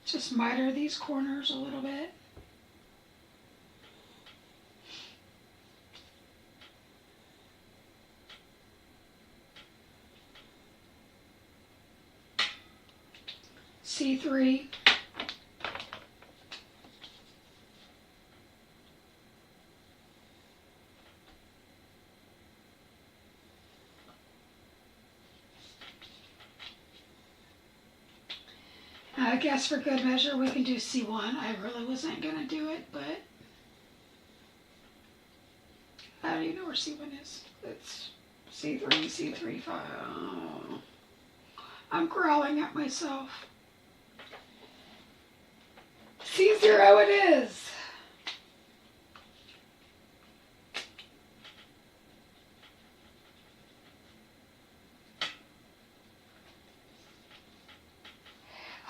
just miter these corners a little bit. C3. I guess for good measure we can do C1. I really wasn't going to do it, but I don't even know where C1 is. It's C3, C3, 5. Oh. I'm growling at myself. C0 it is.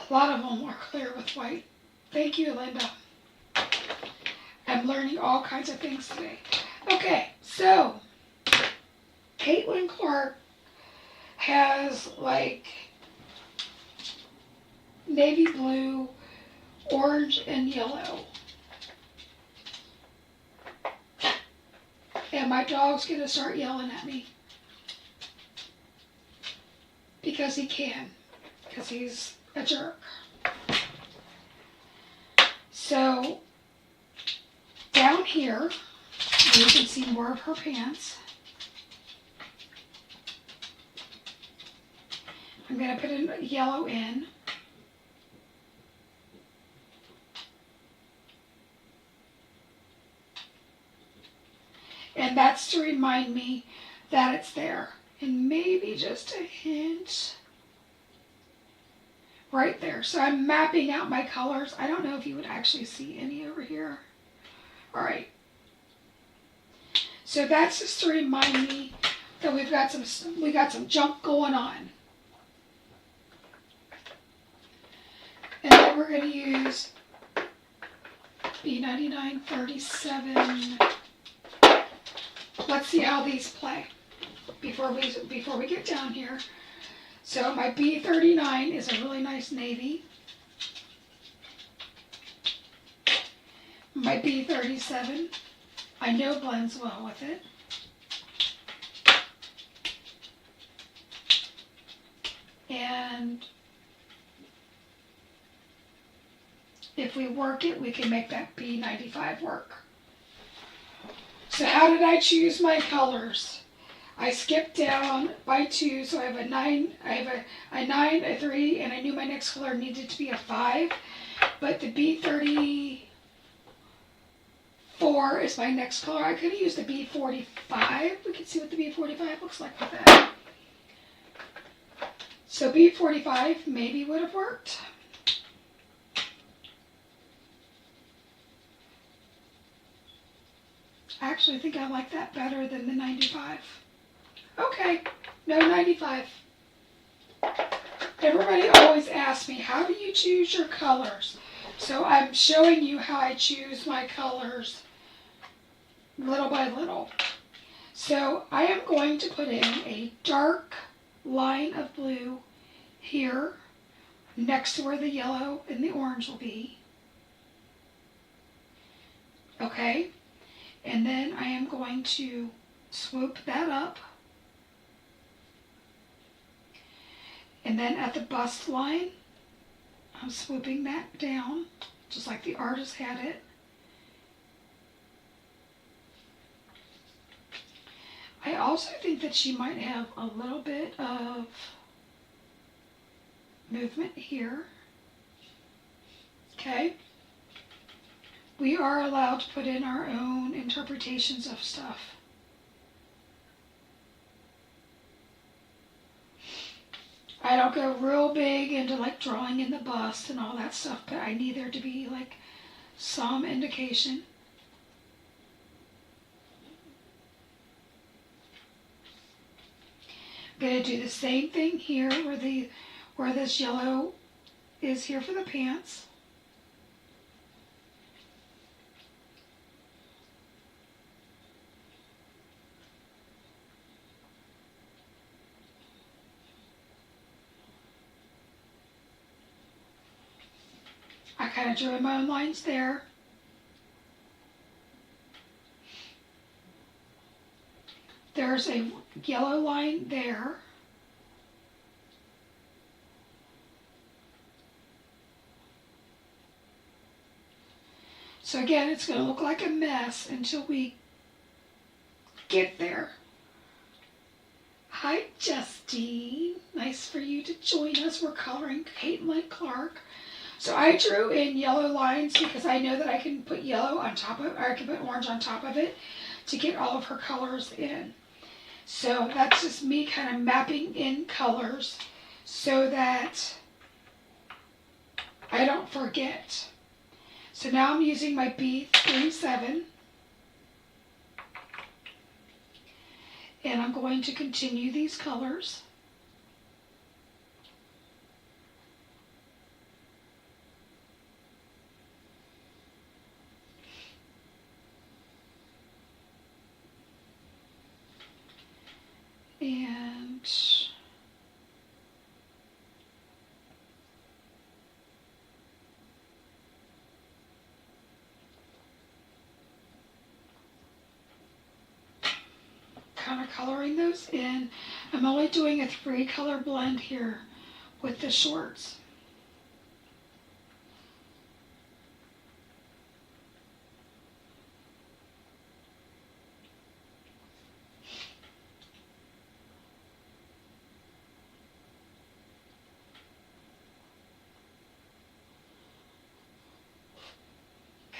A lot of them are clear with white. Thank you, Linda. I'm learning all kinds of things today. Okay, so Caitlin Clark has like navy blue, orange, and yellow. And my dog's gonna start yelling at me. Because he can. Because he's a jerk. So, down here, you can see more of her pants. I'm going to put in yellow in. And that's to remind me that it's there. And maybe just a hint right there. So I'm mapping out my colors. I don't know if you would actually see any over here. All right. So that's just to remind me that we got some junk going on. And then we're going to use B99 37. Let's see how these play before we get down here. So my B39 is a really nice navy. My B37, I know blends well with it. And if we work it, we can make that B95 work. So how did I choose my colors? I skipped down by 2, so I have a 9, a 9, a 3, and I knew my next color needed to be a 5. But the B34 is my next color. I could have used the B45. We can see what the B45 looks like with that. So B45 maybe would have worked. Actually, I think I like that better than the 95. Okay, no 95. Everybody always asks me, how do you choose your colors? So I'm showing you how I choose my colors little by little. So I am going to put in a dark line of blue here next to where the yellow and the orange will be. Okay, and then I am going to swoop that up. And then at the bust line, I'm swooping that down, just like the artist had it. I also think that she might have a little bit of movement here. Okay. We are allowed to put in our own interpretations of stuff. I don't go real big into like drawing in the bust and all that stuff, but I need there to be like some indication. I'm going to do the same thing here where this yellow is here for the pants. I kind of drew my own lines there. There's a yellow line there. So again, it's going to look like a mess until we get there. Hi, Justine. Nice for you to join us. We're coloring Caitlin Clark. So I drew in yellow lines because I know that I can put yellow on top of it, or I can put orange on top of it to get all of her colors in. So that's just me kind of mapping in colors so that I don't forget. So now I'm using my B37 and I'm going to continue these colors. And kind of coloring those in. I'm only doing a 3-color blend here with the shorts.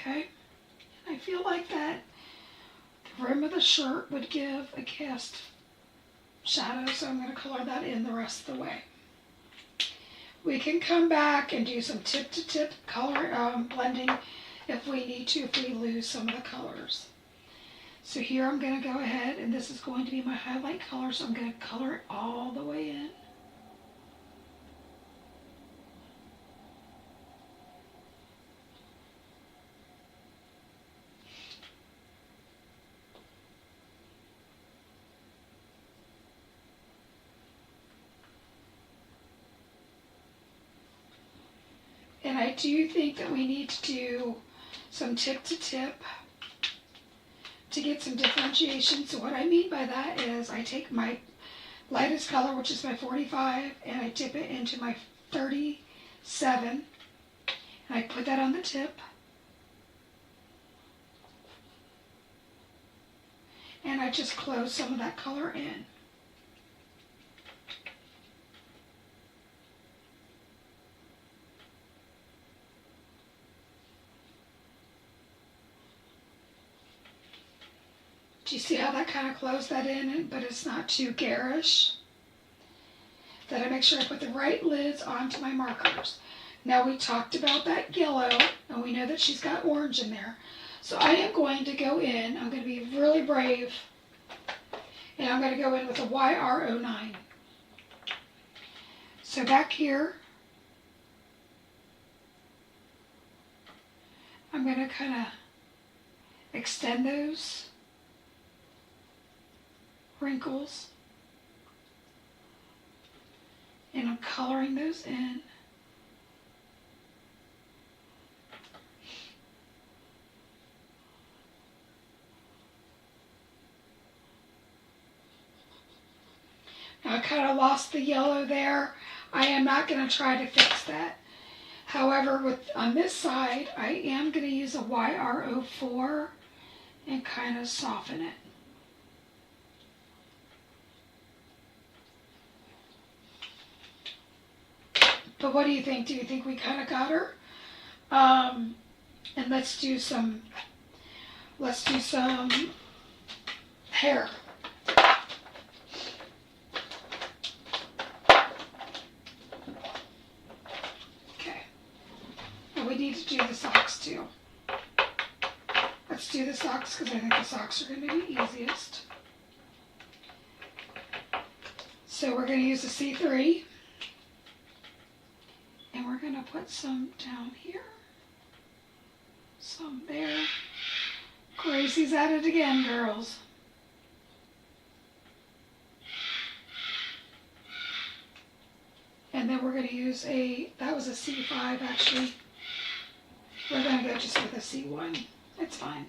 Okay, and I feel like that the rim of the shirt would give a cast shadow, so I'm going to color that in the rest of the way. We can come back and do some tip-to-tip color blending if we need to, if we lose some of the colors. So here I'm going to go ahead, and this is going to be my highlight color, so I'm going to color it all the way in. And I do think that we need to do some tip-to-tip to get some differentiation. So what I mean by that is I take my lightest color, which is my 45, and I dip it into my 37, and I put that on the tip. And I just close some of that color in. Do you see how that kind of closed that in, but it's not too garish? Then I make sure I put the right lids onto my markers. Now we talked about that yellow, and we know that she's got orange in there. So I am going to go in, I'm going to be really brave, and I'm going to go in with a YR09. So back here, I'm going to kind of extend those wrinkles, and I'm coloring those in. Now I kind of lost the yellow there. I am not going to try to fix that. However, on this side, I am going to use a YR04 and kind of soften it. But what do you think? Do you think we kind of got her? And let's do some hair. Okay. And we need to do the socks too. Let's do the socks because I think the socks are going to be easiest. So we're going to use the C3. And we're going to put some down here, some there. Gracie's at it again, girls. And then we're going to use that was a C5 actually. We're going to go just with a C1. It's fine.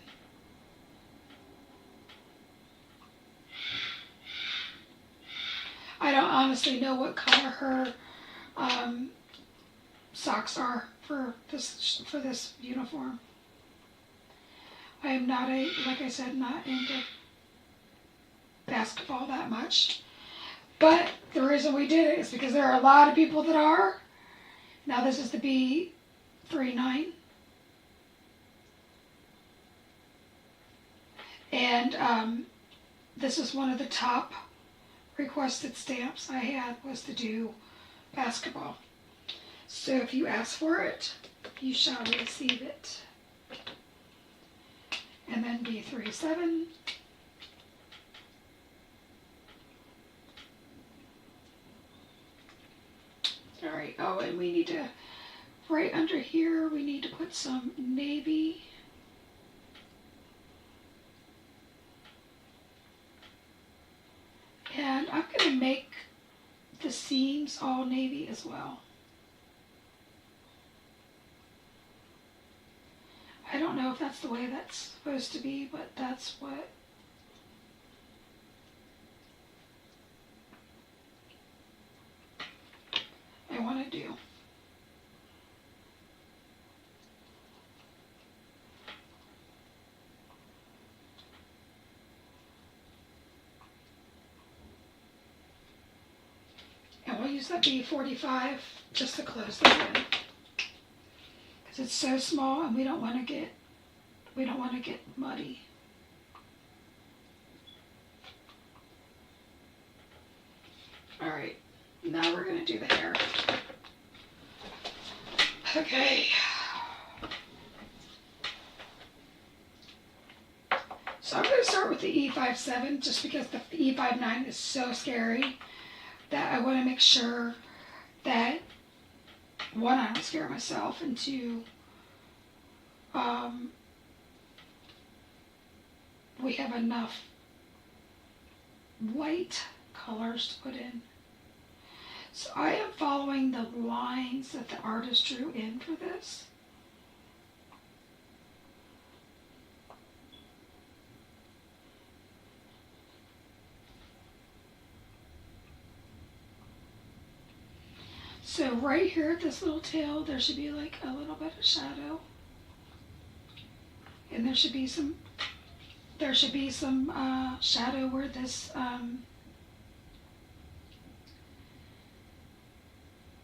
I don't honestly know what color her socks are for this uniform. I am not like I said, not into basketball that much. But the reason we did it is because there are a lot of people that are. Now this is the B39. And this is one of the top requested stamps I had, was to do basketball. So if you ask for it, you shall receive it. And then B37. All right, oh, and we need to, right under here, we need to put some navy. And I'm going to make the seams all navy as well. I don't know if that's the way that's supposed to be, but that's what I want to do. And we'll use that B45 just to close that in. It's so small, and we don't want to get muddy. Alright, now we're going to do the hair. Okay. So I'm going to start with the E57 just because the E59 is so scary that I want to make sure that, one, I don't scare myself, and two, we have enough light colors to put in. So I am following the lines that the artist drew in for this. So right here at this little tail, there should be like a little bit of shadow. And there should be some shadow where this,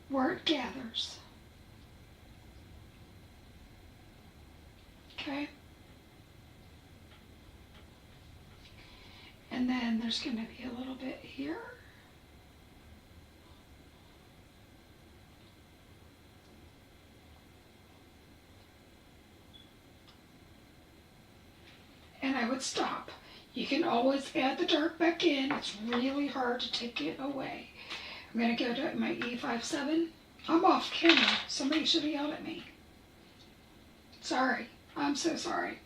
where it gathers. Okay. And then there's going to be a little bit here. And I would stop. You can always add the dark back in. It's really hard to take it away. I'm going to go to my E57. I'm off camera. Somebody should have yelled at me. Sorry. I'm so sorry.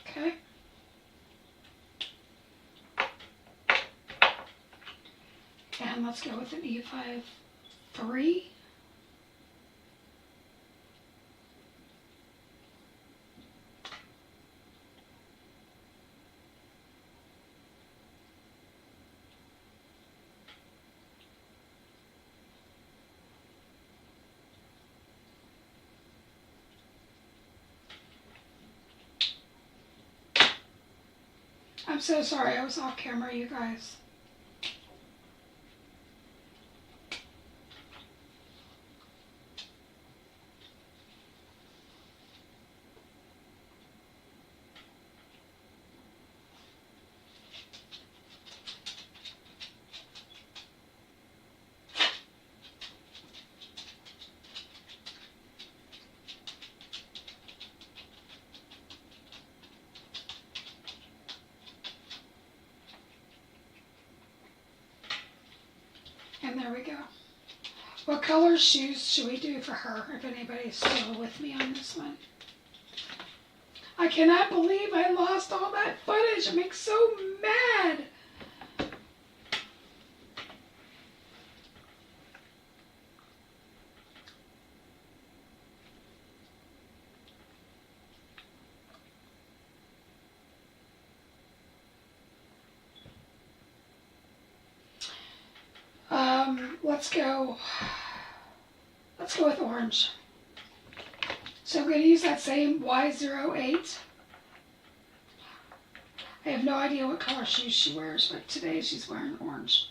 Okay. And let's go with an E53. I'm so sorry I was off camera, you guys. And there we go. What color shoes should we do for her, if anybody's still with me on this one? I cannot believe I lost all that footage. It makes so mad. Let's go with orange. So I'm going to use that same Y08. I have no idea what color shoes she wears, but today she's wearing orange.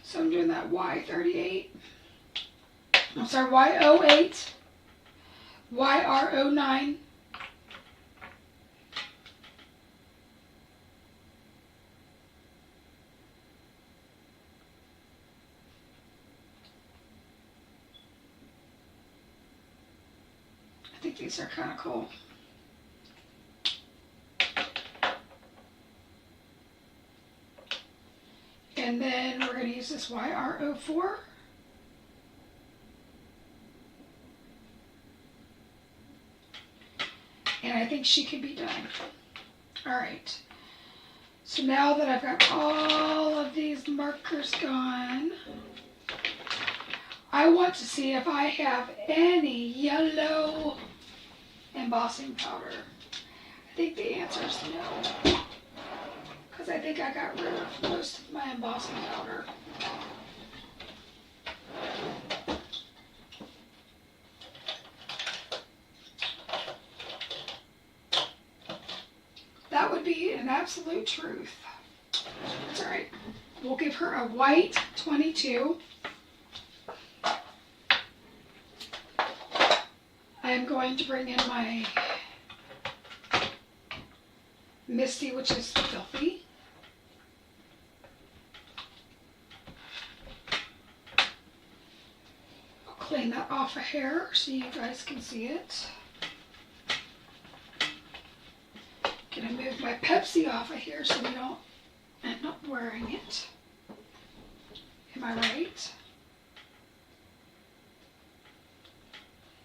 So I'm doing that Y38. I'm sorry, Y08, YR09. I think these are kind of cool. And then we're going to use this YR04. And I think she can be done. All right. So now that I've got all of these markers gone, I want to see if I have any yellow embossing powder. I think the answer is no, because I think I got rid of most of my embossing powder. absolute truth. That's all right. We'll give her a white 22. I am going to bring in my Misty, which is filthy. I'll clean that off a hair so you guys can see it. Gonna move my Pepsi off of here so we don't end up wearing it. Am I right?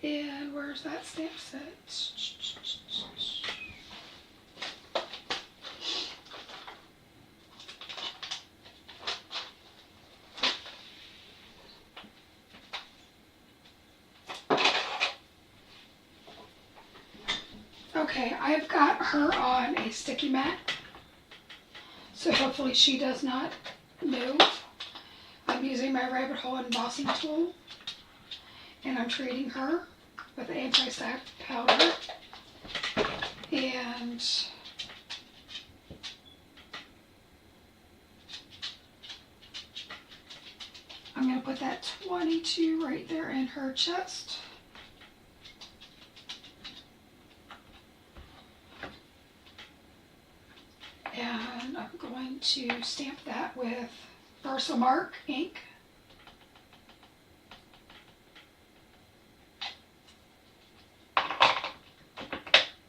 And where's that stamp set? Okay, I've got her on a sticky mat, so hopefully she does not move. I'm using my rabbit hole embossing tool, and I'm treating her with anti-static powder. And I'm going to put that 22 right there in her chest. And I'm going to stamp that with Versamark ink.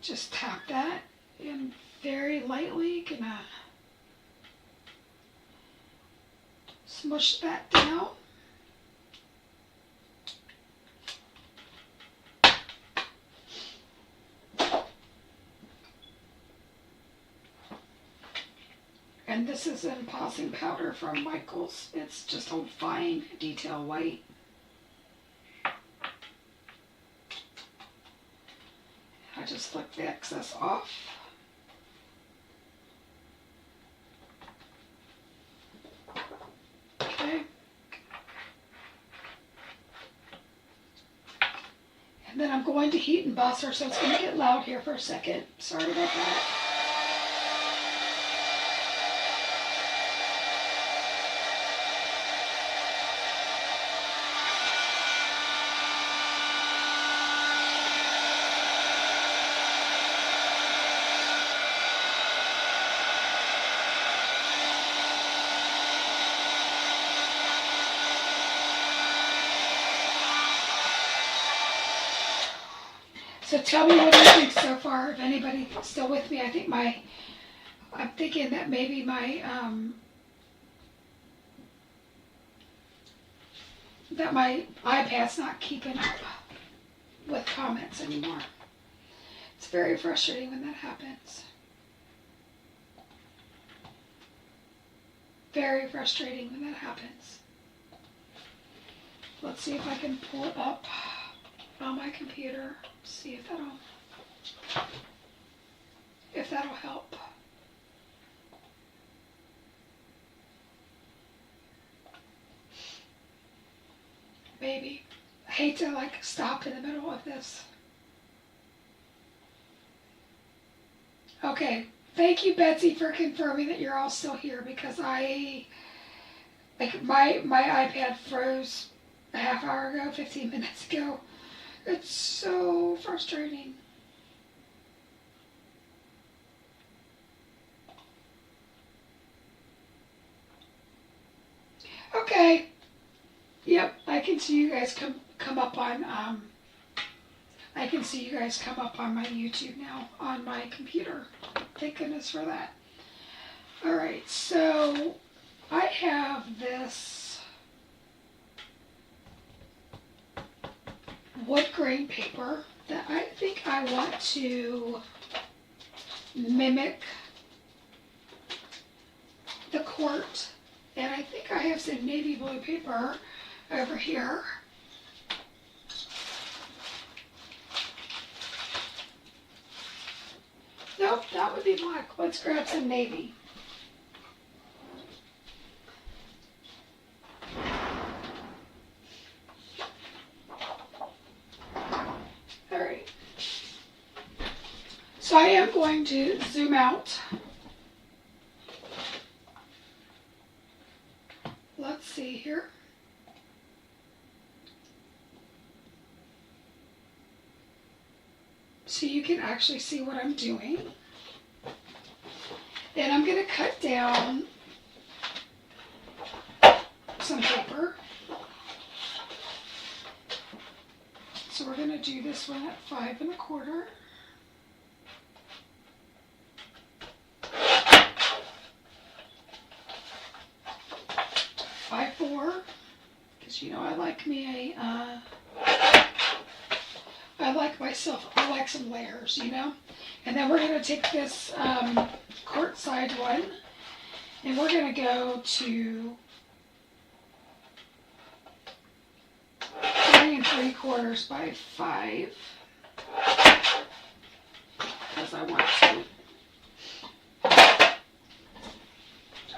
Just tap that in very lightly, gonna smush that down. And this is embossing powder from Michaels. It's just a fine detail white. I just flick the excess off. Okay. And then I'm going to heat emboss her, so it's going to get loud here for a second. Sorry about that. So tell me what you think so far. If anybody's still with me, I think I'm thinking that maybe my iPad's not keeping up with comments anymore. It's very frustrating when that happens. Very frustrating when that happens. Let's see if I can pull it up on my computer. See if that'll help. Maybe. I hate to stop in the middle of this. Okay. Thank you, Betsy, for confirming that you're all still here, because my iPad froze a half hour ago, 15 minutes ago. It's so frustrating. Okay. Yep, I can see you guys come up on I can see you guys come up on my YouTube now on my computer. Thank goodness for that. All right, so I have this wood grain paper that I think I want to mimic the court, and I think I have some navy blue paper over here. Nope, that would be black. Let's grab some navy. Alright. So I am going to zoom out so you can actually see what I'm doing. Then I'm going to cut down some paper. So we're going to do this one at 5 1/4. 5/4, because you know I like me I like myself, I like some layers, you know. And then we're going to take this quart side one, and we're going to go to 3 3/4 by 5, because I want to.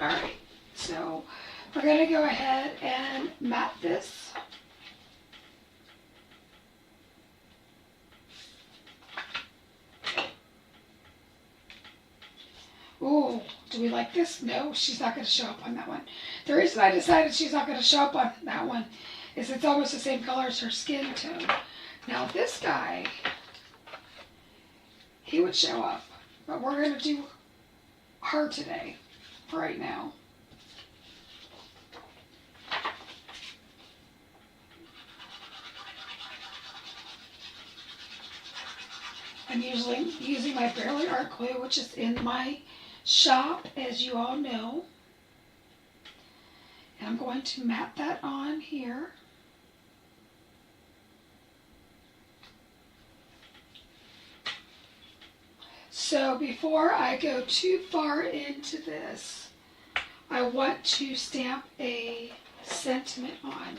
Alright, so we're going to go ahead and mat this. Oh, do we like this? No, she's not going to show up on that one. The reason I decided she's not going to show up on that one is it's almost the same color as her skin tone. Now this guy, he would show up, but we're going to do her today, for right now. I'm usually using my Barely Art glue, which is in my shop, as you all know. And I'm going to mat that on here. So before I go too far into this, I want to stamp a sentiment on.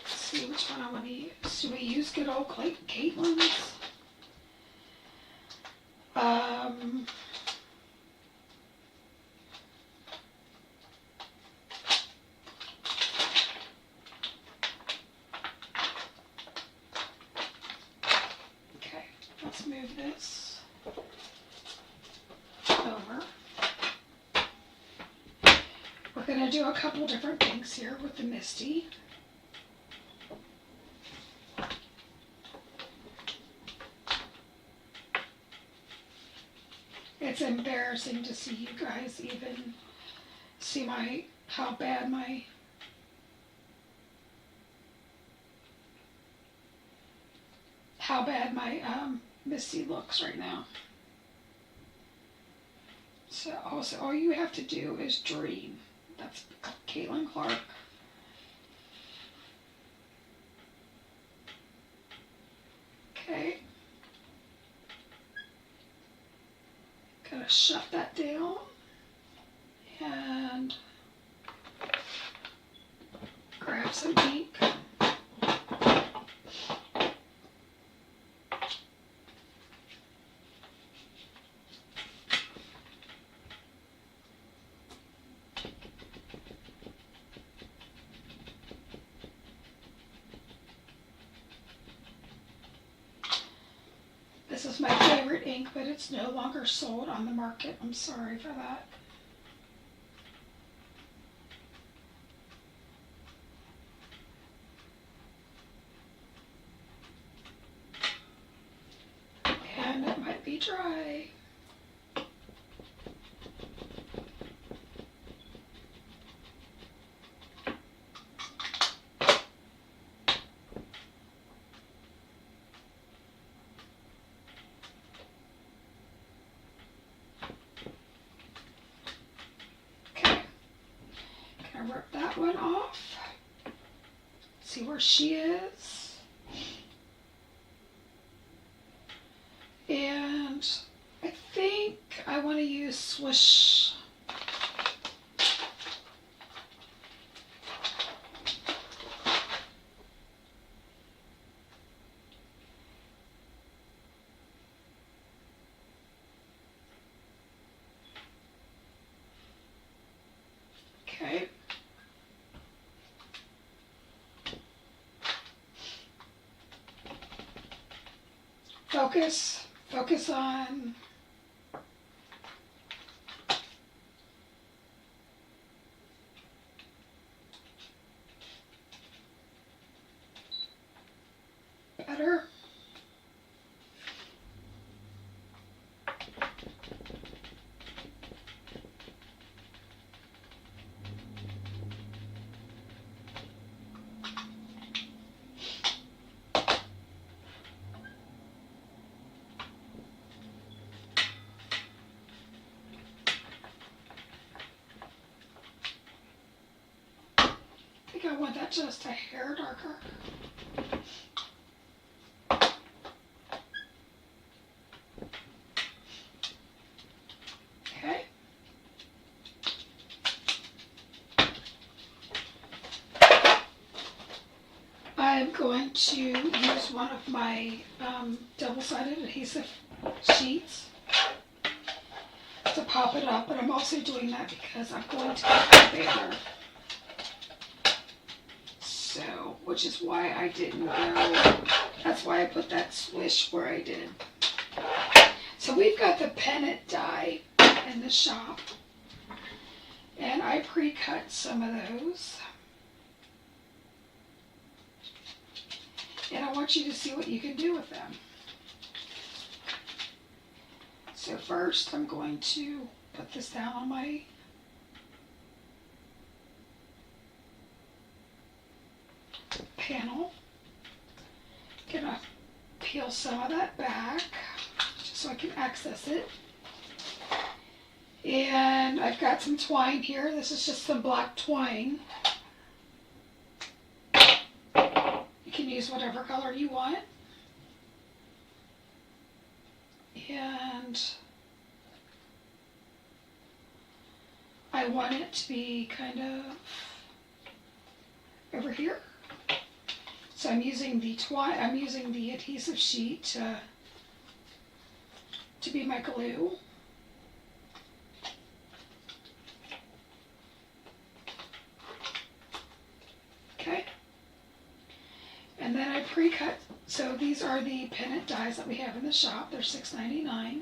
See which one I want to use. Do we use good old Caitlin's? Okay, let's move this over. We're going to do a couple different things here with the Misty. It's embarrassing to see you guys even see how bad my Misty looks right now. So also all you have to do is dream. That's Caitlin Clark. Okay. Gotta shut that down and grab some ink. This is my favorite ink, but it's no longer sold on the market. I'm sorry for that. And it might be dry. Rip that one off. See where she is. And I think I want to use Swish. Okay. Focus on better. I think I want that just a hair darker. Okay. I'm going to use one of my double-sided adhesive sheets to pop it up, but I'm also doing that because I'm going to make a banner. So, which is why I didn't go, that's why I put that swish where I did. So we've got the pennant die in the shop, and I pre-cut some of those. And I want you to see what you can do with them. So first I'm going to put this down on my panel. Gonna peel some of that back just so I can access it. And I've got some twine here. This is just some black twine. You can use whatever color you want. And I want it to be kind of over here. So I'm using the twine, I'm using the adhesive sheet to be my glue. Okay. And then I pre-cut, so these are the pennant dies that we have in the shop. They're $6.99.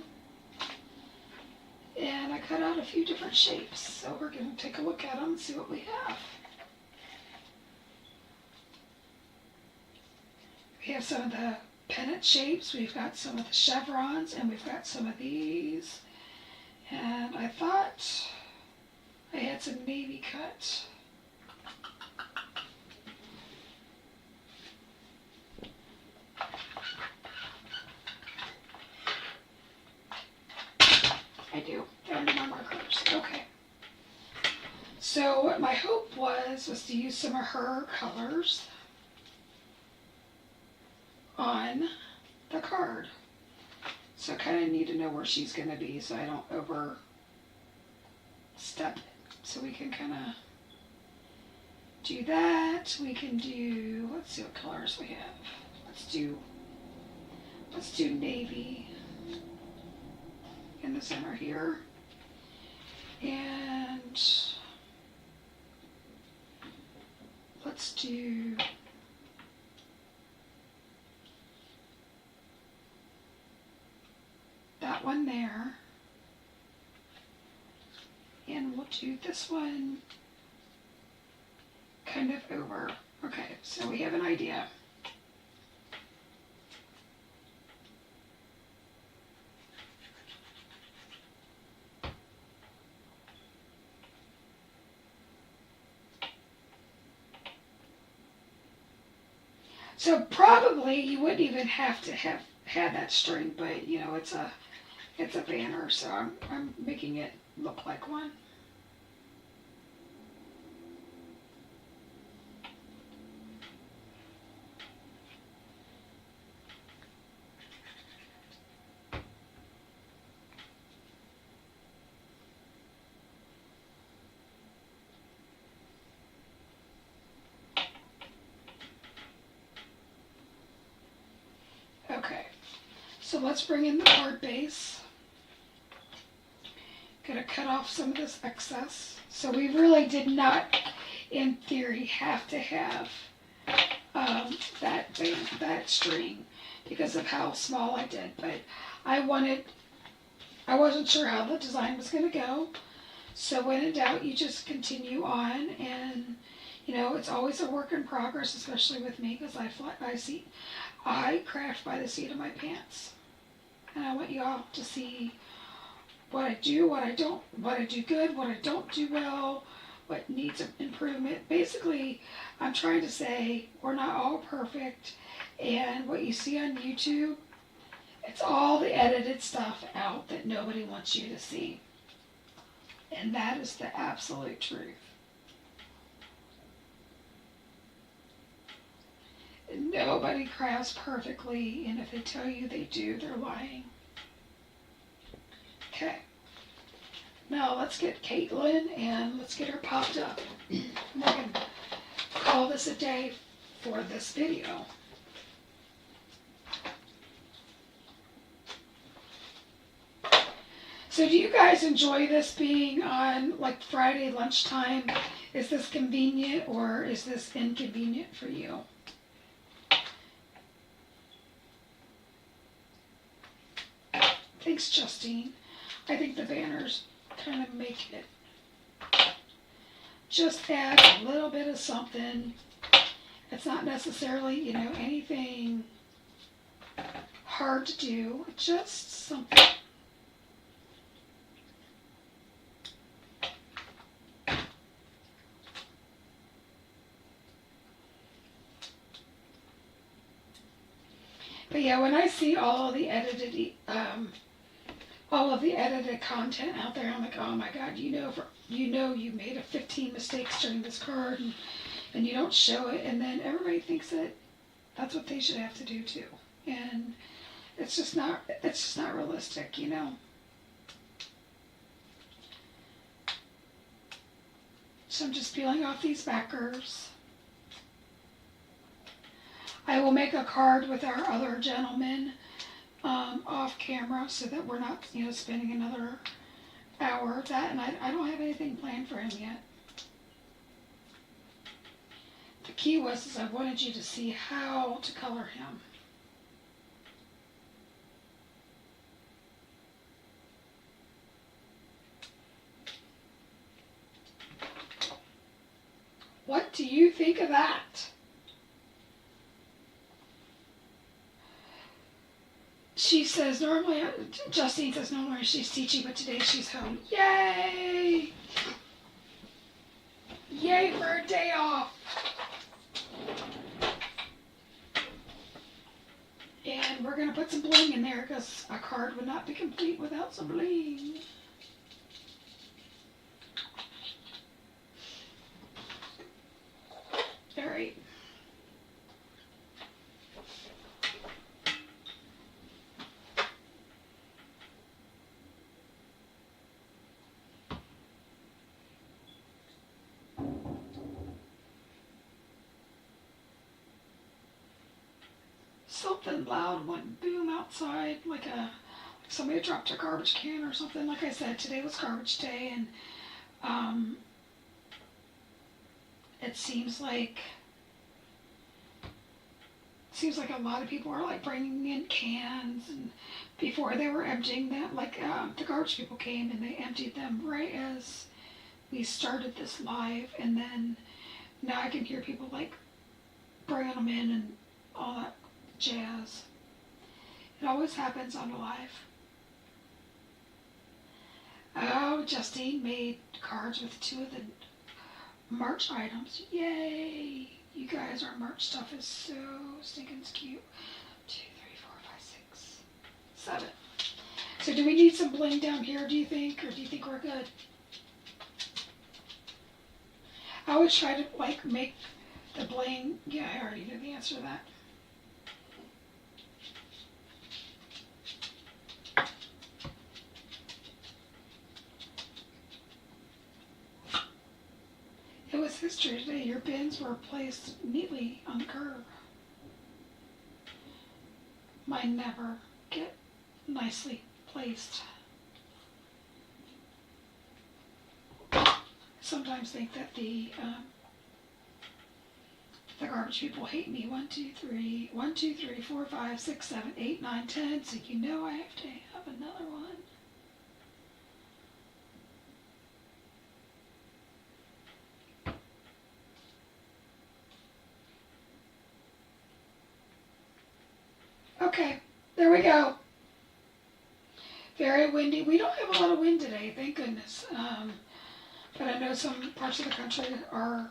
And I cut out a few different shapes. So we're going to take a look at them and see what we have. We have some of the pennant shapes, we've got some of the chevrons, and we've got some of these. And I thought I had some navy cut. I do. They're under my markers. Okay. So what my hope was to use some of her colors on the card. So I kind of need to know where she's going to be so I don't overstep it. So we can kind of do that. We can do, let's see what colors we have. Let's do navy in the center here. And let's do that one there. And we'll do this one kind of over. Okay, so we have an idea. So probably you wouldn't even have to have had that string, but you know, it's a banner, so I'm making it look like one. Okay, so let's bring in the card base. Gonna cut off some of this excess. So we really did not, in theory, have to have that string because of how small I did. But I wasn't sure how the design was gonna go. So when in doubt, you just continue on and You know, it's always a work in progress, especially with me, because I craft by the seat of my pants. And I want you all to see what I do, what I do good, what I don't do well, what needs improvement. Basically, I'm trying to say we're not all perfect, and what you see on YouTube, it's all the edited stuff out that nobody wants you to see. And that is the absolute truth. Nobody crafts perfectly, and if they tell you they do, they're lying. Okay. Now let's get Caitlin and let's get her popped up. We're going to call this a day for this video. So do you guys enjoy this being on like Friday lunchtime? Is this convenient or is this inconvenient for you? Thanks, Justine. I think the banners kind of make it. Just add a little bit of something. It's not necessarily, you know, anything hard to do. Just something. But yeah, when I see all of the edited content out there, I'm like, oh my God, you know you made 15 mistakes during this card, and you don't show it, and then everybody thinks that that's what they should have to do too, and it's just not realistic, you know. So I'm just peeling off these backers. I will make a card with our other gentleman off camera so that we're not, you know, spending another hour of that. And I don't have anything planned for him yet. The key was I wanted you to see how to color him. What do you think of that? She says normally, Justine says normally she's teaching, but today she's home. Yay! Yay for a day off! And we're going to put some bling in there because a card would not be complete without some bling. All right. Something loud went boom outside, like somebody dropped a garbage can or something. Like I said, today was garbage day, and it seems like a lot of people are like bringing in cans, and before they were emptying them, like the garbage people came and they emptied them right as we started this live, and then now I can hear people like bringing them in and all that jazz. It always happens on a live. Oh, Justine made cards with 2 of the merch items. Yay! You guys, our merch stuff is so stinking cute. 2, 3, 4, 5, 6, 7. So do we need some bling down here, do you think? Or do you think we're good? I always try to like make the bling. Yeah, I already knew the answer to that. It was history today. Your bins were placed neatly on the curb. Mine never get nicely placed. Sometimes think that the garbage people hate me. 1, 2, 3, 1, 2, 3, 4, 5, 6, 7, 8, 9, 10. So you know I have to have another one. Okay, there we go. Very windy. We don't have a lot of wind today, thank goodness. But I know some parts of the country are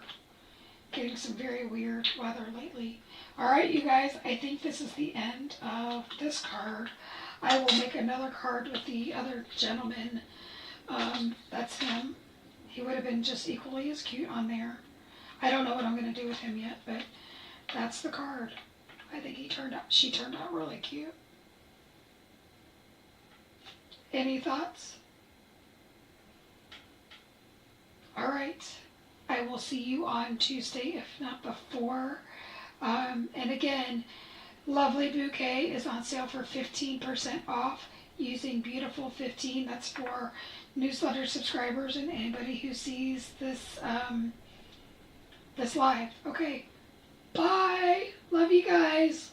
getting some very weird weather lately. All right, you guys, I think this is the end of this card. I will make another card with the other gentleman. That's him. He would have been just equally as cute on there. I don't know what I'm going to do with him yet, but that's the card. I think she turned out really cute. Any thoughts? All right. I will see you on Tuesday, if not before. And again, Lovely Bouquet is on sale for 15% off using Beautiful 15. That's for newsletter subscribers and anybody who sees this this live. Okay. Bye. Love you guys.